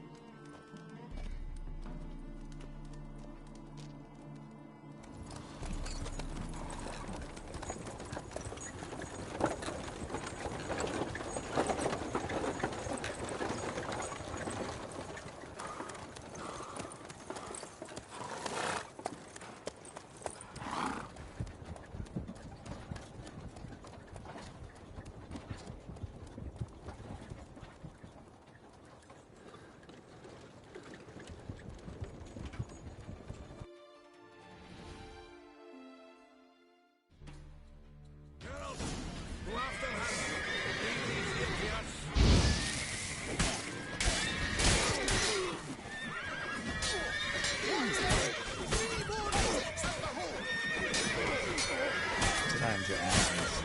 Speaker 4: Times your actions.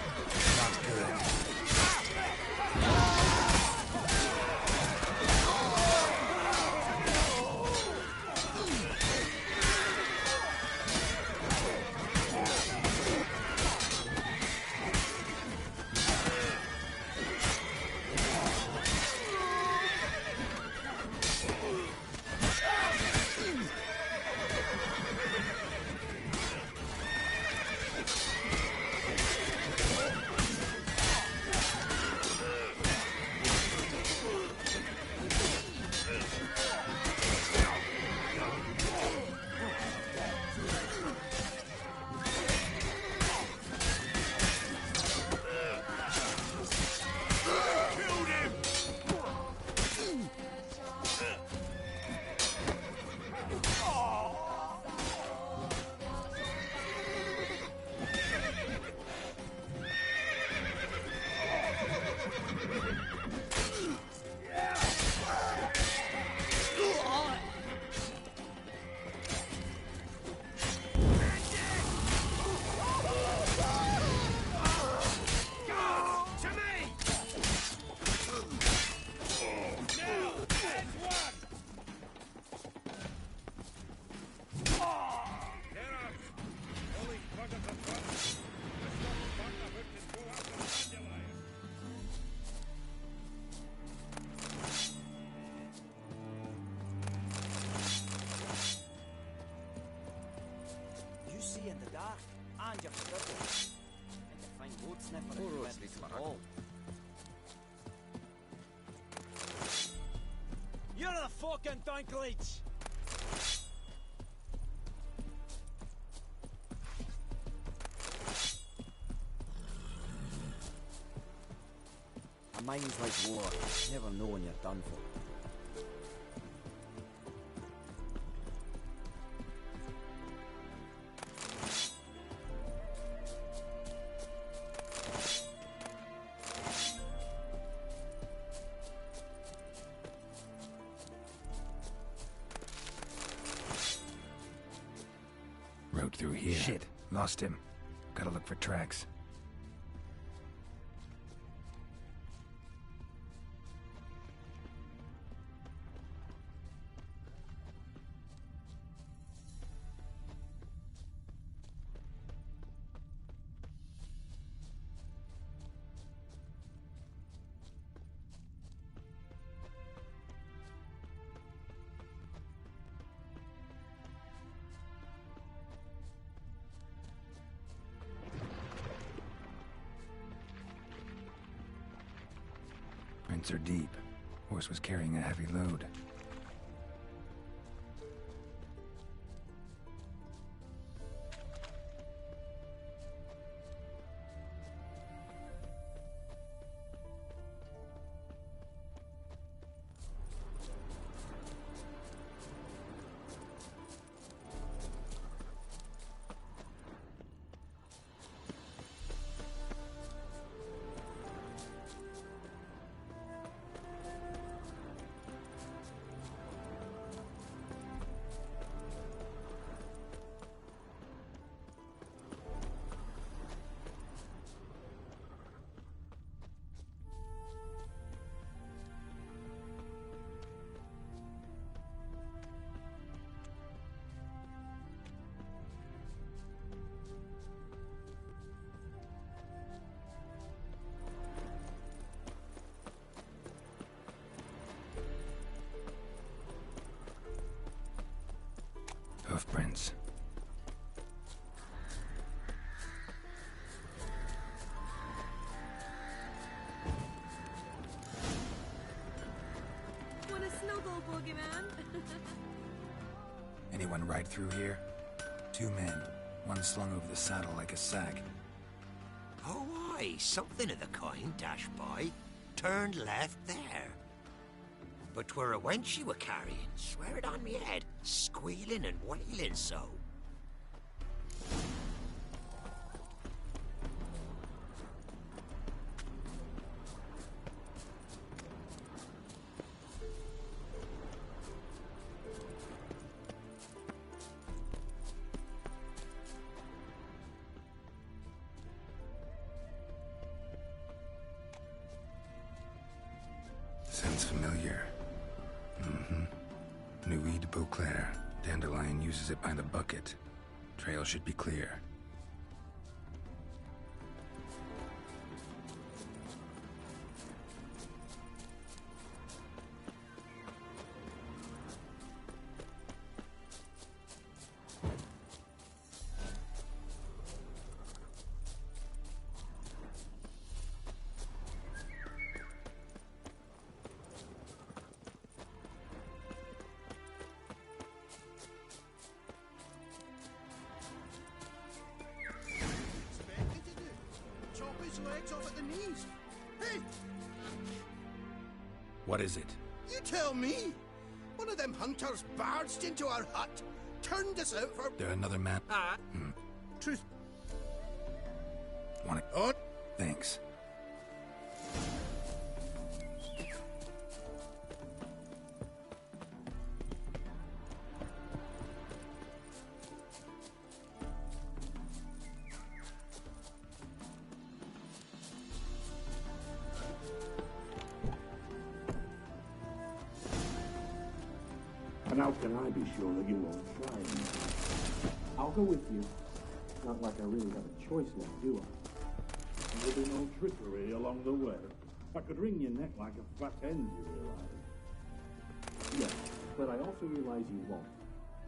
Speaker 4: Not good.
Speaker 18: You're a fucking Dinklage! A mind's like war. Never know when you're done for.
Speaker 4: Road through here. Shit, lost him. Gotta look for tracks. Prints are deep. Horse was carrying a heavy load. entrance.
Speaker 14: Want a snuggle, boogeyman?
Speaker 4: Anyone ride through here? 2 men, one slung over the saddle like a sack.
Speaker 5: Oh, aye, something of the kind dashed by. Turned left there. But 'twere a wench you were carrying, swear it on me head, squealing and wailing so.
Speaker 4: Sounds familiar. Nuit de Beauclair. Dandelion uses it by the bucket. Trail should be clear.
Speaker 17: Legs off at the knees. Hey!
Speaker 4: What is it?
Speaker 17: You tell me! One of them hunters barged into our hut, turned us out for...
Speaker 4: There another man?
Speaker 17: Truth.
Speaker 4: Want it? Oh! Thanks.
Speaker 3: And how can I be sure that you won't try me? I'll go with you. Not like I really have a choice now, do I? There'll be no trickery along the way. I could wring your neck like a fat hen, you realize. Yes, but I also realize you won't.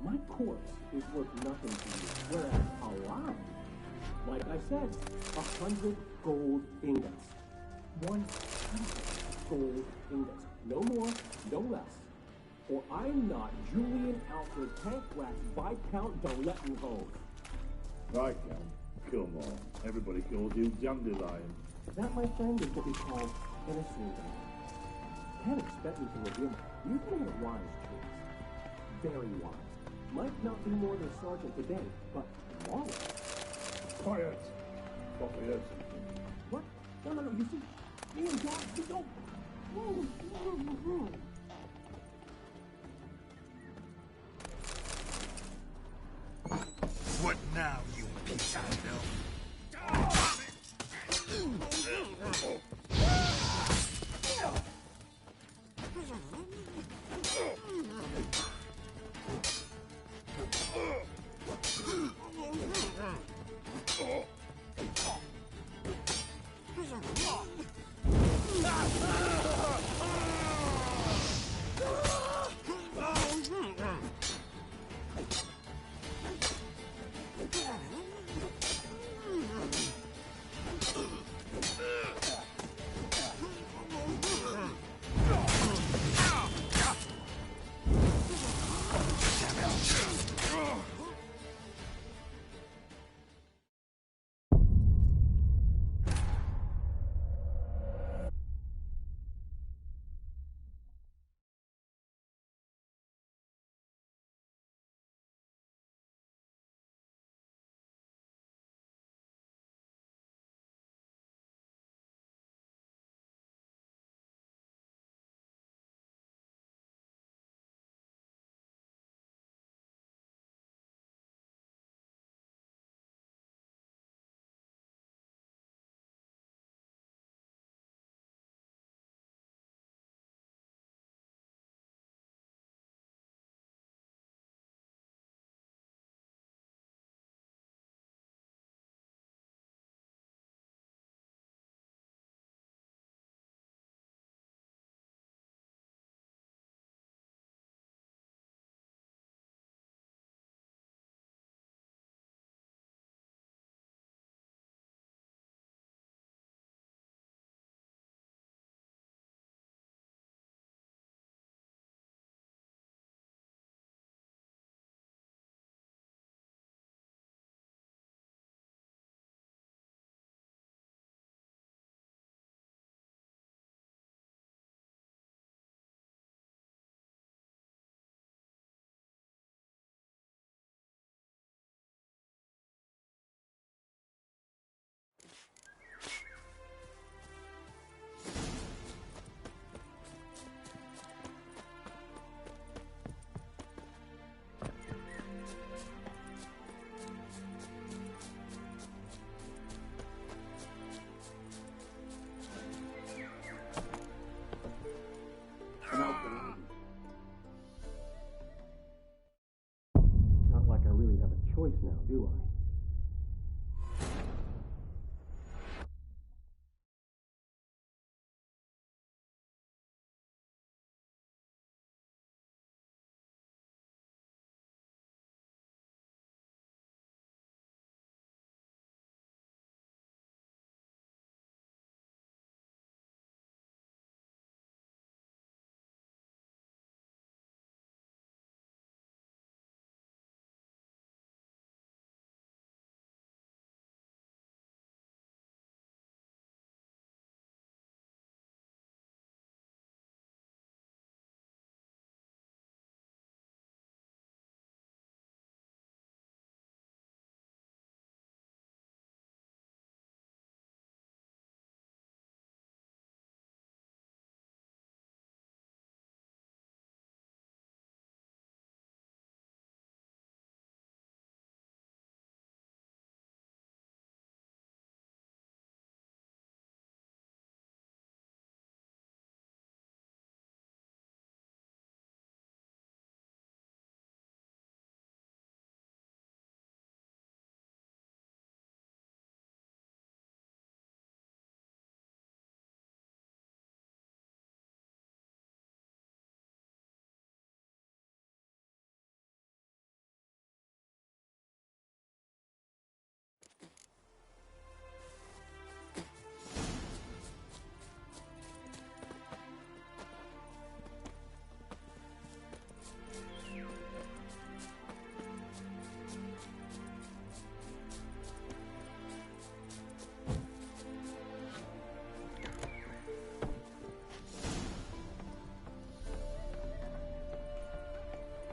Speaker 3: My corpse is worth nothing to you, whereas alive, like I said, 100 gold ingots. 100 gold ingots. No more, no less. Or I'm not Julian Alfred Tankwax Viscount Dolettenhove.
Speaker 22: Viscount? Come on. Everybody calls you Dandelion.
Speaker 3: That, my friend, is what we call an assumption. Can't expect me to reveal it. You've made a wise choice. Very wise. Might not be more than sergeant today, but tomorrow.
Speaker 22: Quiet! Thought we heard something.
Speaker 3: What? No, you see, me and Jack, we don't...
Speaker 18: What now, you piece of milk?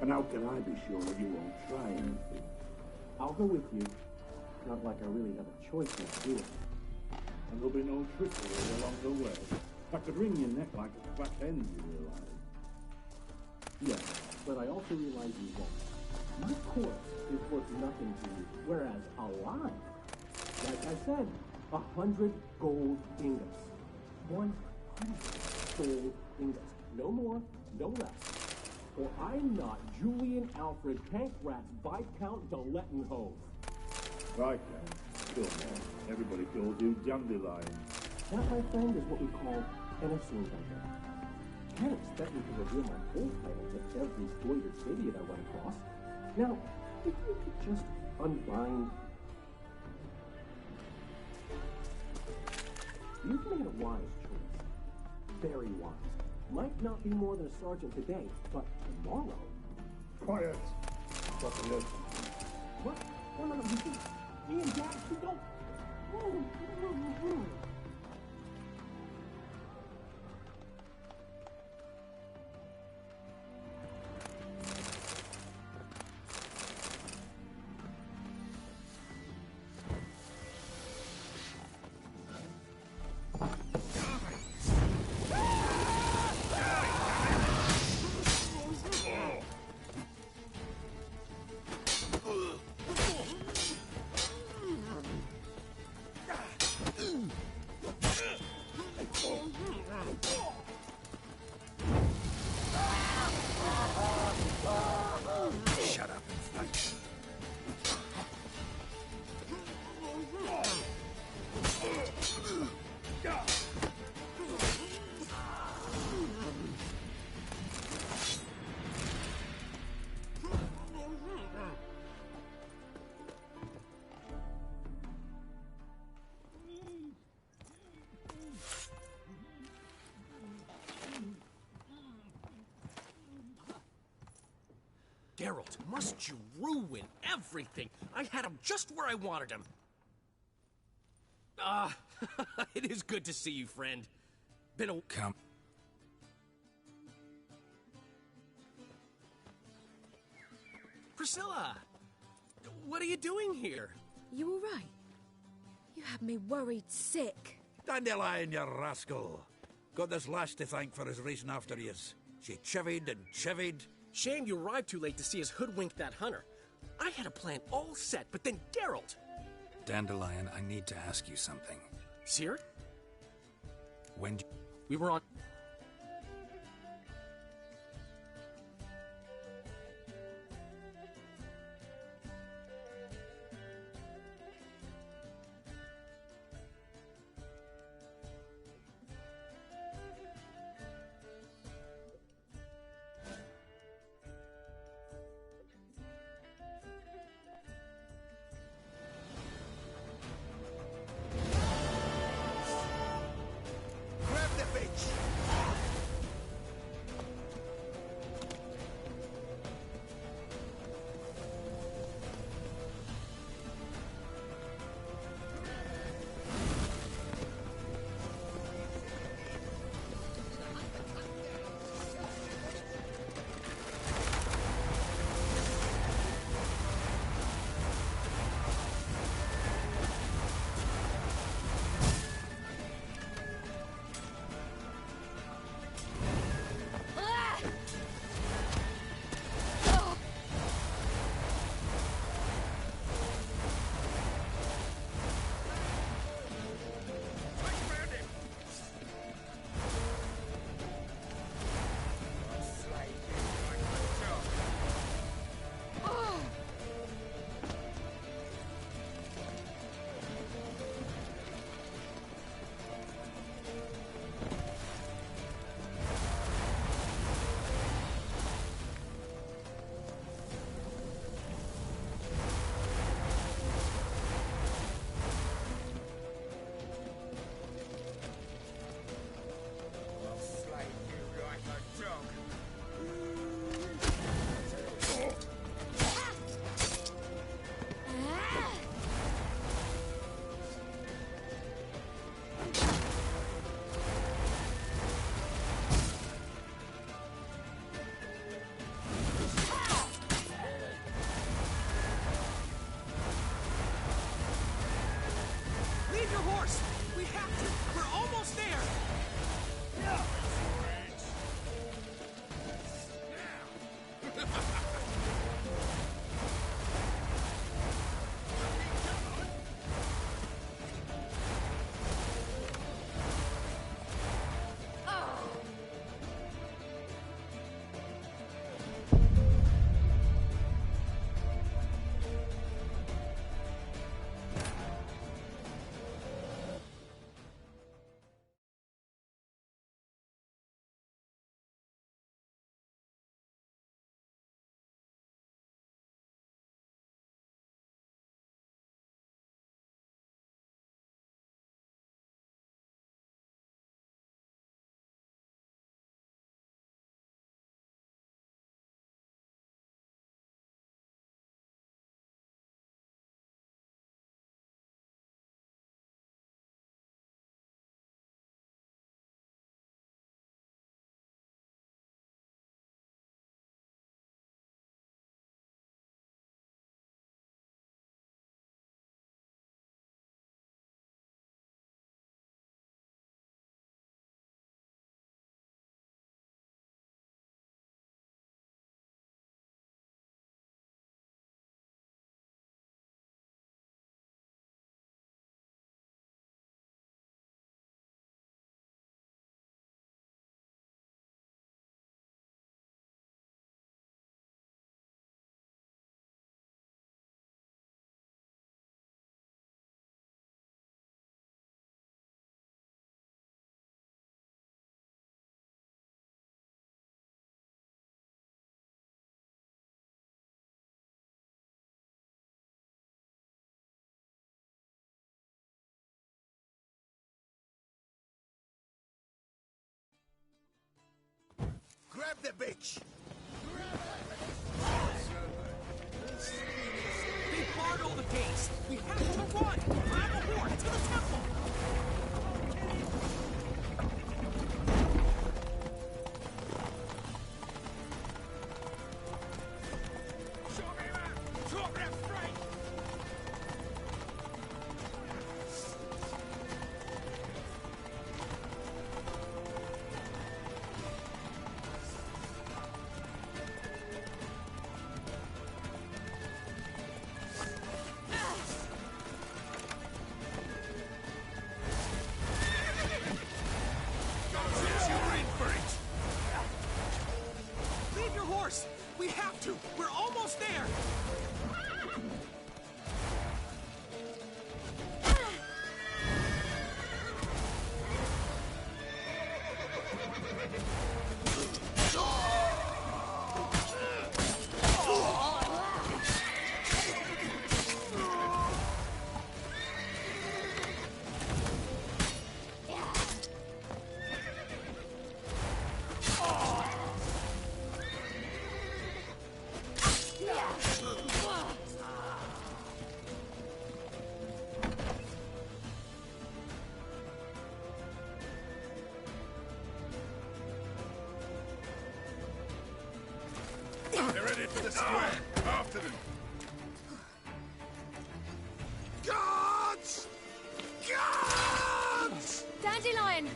Speaker 3: And how can I be sure that you won't try anything? I'll go with you. Not like I really have a choice now, do I?
Speaker 22: And there'll be no trickery along the way. I could wring your neck like a fat hen, you realise.
Speaker 3: Yes, but I also realize you won't. My corpse is worth nothing to you, whereas alive, like I said, 100 gold ingots. 100 gold ingots. No more, no less. Or I'm not Julian Alfred Pankratz Viscount de Lettenhove.
Speaker 22: Right, then. Gilmore. Everybody calls you Dandelion.
Speaker 3: That, my friend, is what we call an assumed title. Can't expect me to reveal my full title to every spoiled idiot I run across. Now, if you could just unbind... You've made a wise choice. Very wise. Might not be more than a sergeant today, but tomorrow...
Speaker 22: Quiet! What's this?
Speaker 3: What? No, you see, me and Jack, we don't...
Speaker 4: Shut up and fight.
Speaker 9: Geralt, must you ruin everything? I had him just where I wanted him. It is good to see you, friend. Been a...
Speaker 4: Come.
Speaker 9: Priscilla! What are you doing here?
Speaker 14: You all right? You had me worried sick.
Speaker 20: Dandelion, you rascal. Got this lass to thank for his racing after yous. She chivied and chivied.
Speaker 9: Shame you arrived too late to see us hoodwink that hunter. I had a plan all set, but then Geralt...
Speaker 4: Dandelion, I need to ask you something.
Speaker 9: Seer?
Speaker 4: When...
Speaker 9: We were on...
Speaker 18: Grab the bitch! Grab the bitch!
Speaker 21: They barred all the gates! We have to run! Grab the horn to the temple! We have to! We're almost there!
Speaker 9: They're ready for the square. After them.
Speaker 18: Guards! Guards!
Speaker 16: Dandelion!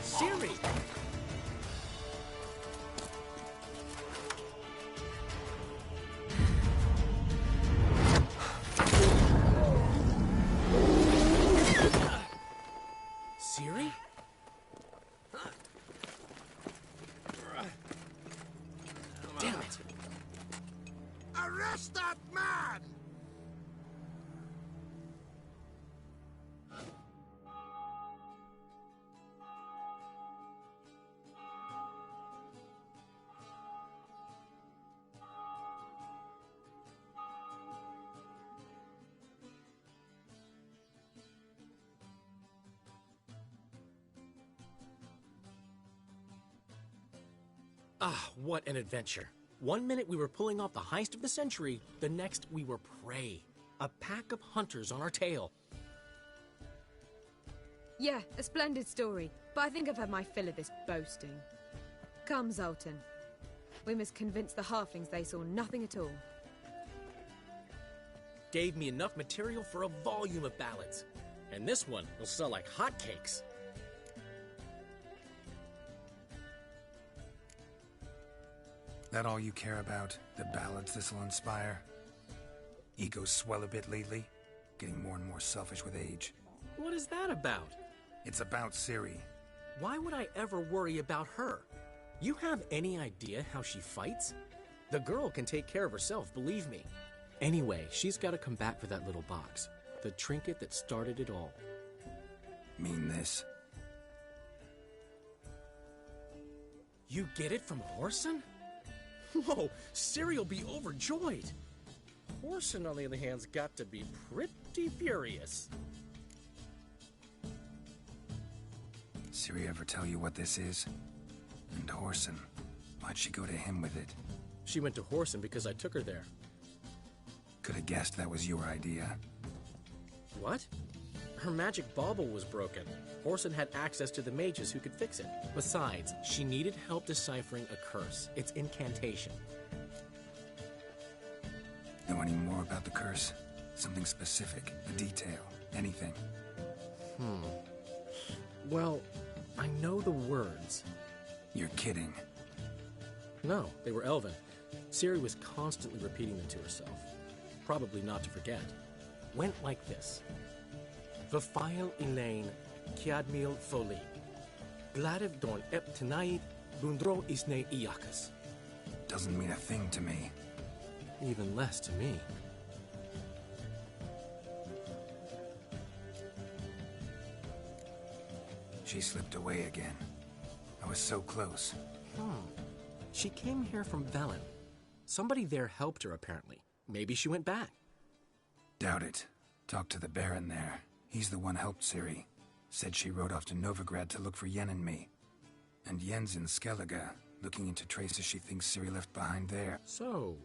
Speaker 21: Ciri! Ciri? Damn it!
Speaker 18: Arrest that man!
Speaker 21: Ah, what an adventure. One minute we were pulling off the heist of the century, the next we were prey. A pack of hunters on our tail.
Speaker 14: Yeah, a splendid story, but I think I've had my fill of this boasting. Come, Zoltan. We must convince the halflings they saw nothing at all.
Speaker 21: Gave me enough material for a volume of ballads. And this one will sell like hotcakes.
Speaker 4: That all you care about? The ballads this'll inspire? Egos swell a bit lately? Getting more and more selfish with age.
Speaker 21: What is that about?
Speaker 4: It's about Ciri.
Speaker 21: Why would I ever worry about her? You have any idea how she fights? The girl can take care of herself, believe me. Anyway, she's got to come back for that little box. The trinket that started it all.
Speaker 4: Mean this?
Speaker 21: You get it from Whoreson? Whoa, Ciri will be overjoyed. Whoreson, on the other hand's got to be pretty furious.
Speaker 4: Ciri ever tell you what this is? And Whoreson, why'd she go to him with it?
Speaker 21: She went to Whoreson because I took her there.
Speaker 4: Could have guessed that was your idea.
Speaker 21: What? Her magic bauble was broken. Whoreson had access to the mages who could fix it. Besides, she needed help deciphering a curse. It's incantation.
Speaker 4: Know any more about the curse? Something specific, a detail, anything?
Speaker 21: Well, I know the words.
Speaker 4: You're kidding.
Speaker 21: No, they were Elven. Ciri was constantly repeating them to herself. Probably not to forget. Went like this. Vafile Elaine, Kiadmil Foli. Gladev Dorn Ep Tanaid, Bundro Isne Iakas.
Speaker 4: Doesn't mean a thing to me.
Speaker 21: Even less to me.
Speaker 4: She slipped away again. I was so close.
Speaker 2: She came here from Velen. Somebody there helped her, apparently. Maybe she went back.
Speaker 4: Doubt it. Talked to the Baron there. He's the one helped Ciri. Said she rode off to Novigrad to look for Yen and me. And Yen's in Skellige, looking into traces she thinks Ciri left behind there.
Speaker 2: So...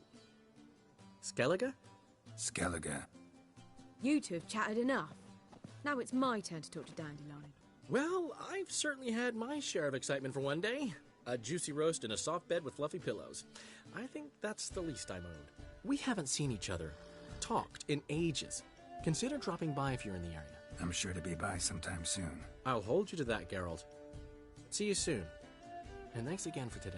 Speaker 2: Skellige?
Speaker 4: Skellige.
Speaker 14: You two have chatted enough. Now it's my turn to talk to Dandelion.
Speaker 2: Well, I've certainly had my share of excitement for one day. A juicy roast in a soft bed with fluffy pillows. I think that's the least I'm owed. We haven't seen each other, talked, in ages. Consider dropping by if you're in the area.
Speaker 4: I'm sure to be by sometime soon.
Speaker 2: I'll hold you to that, Geralt. See you soon. And thanks again for today.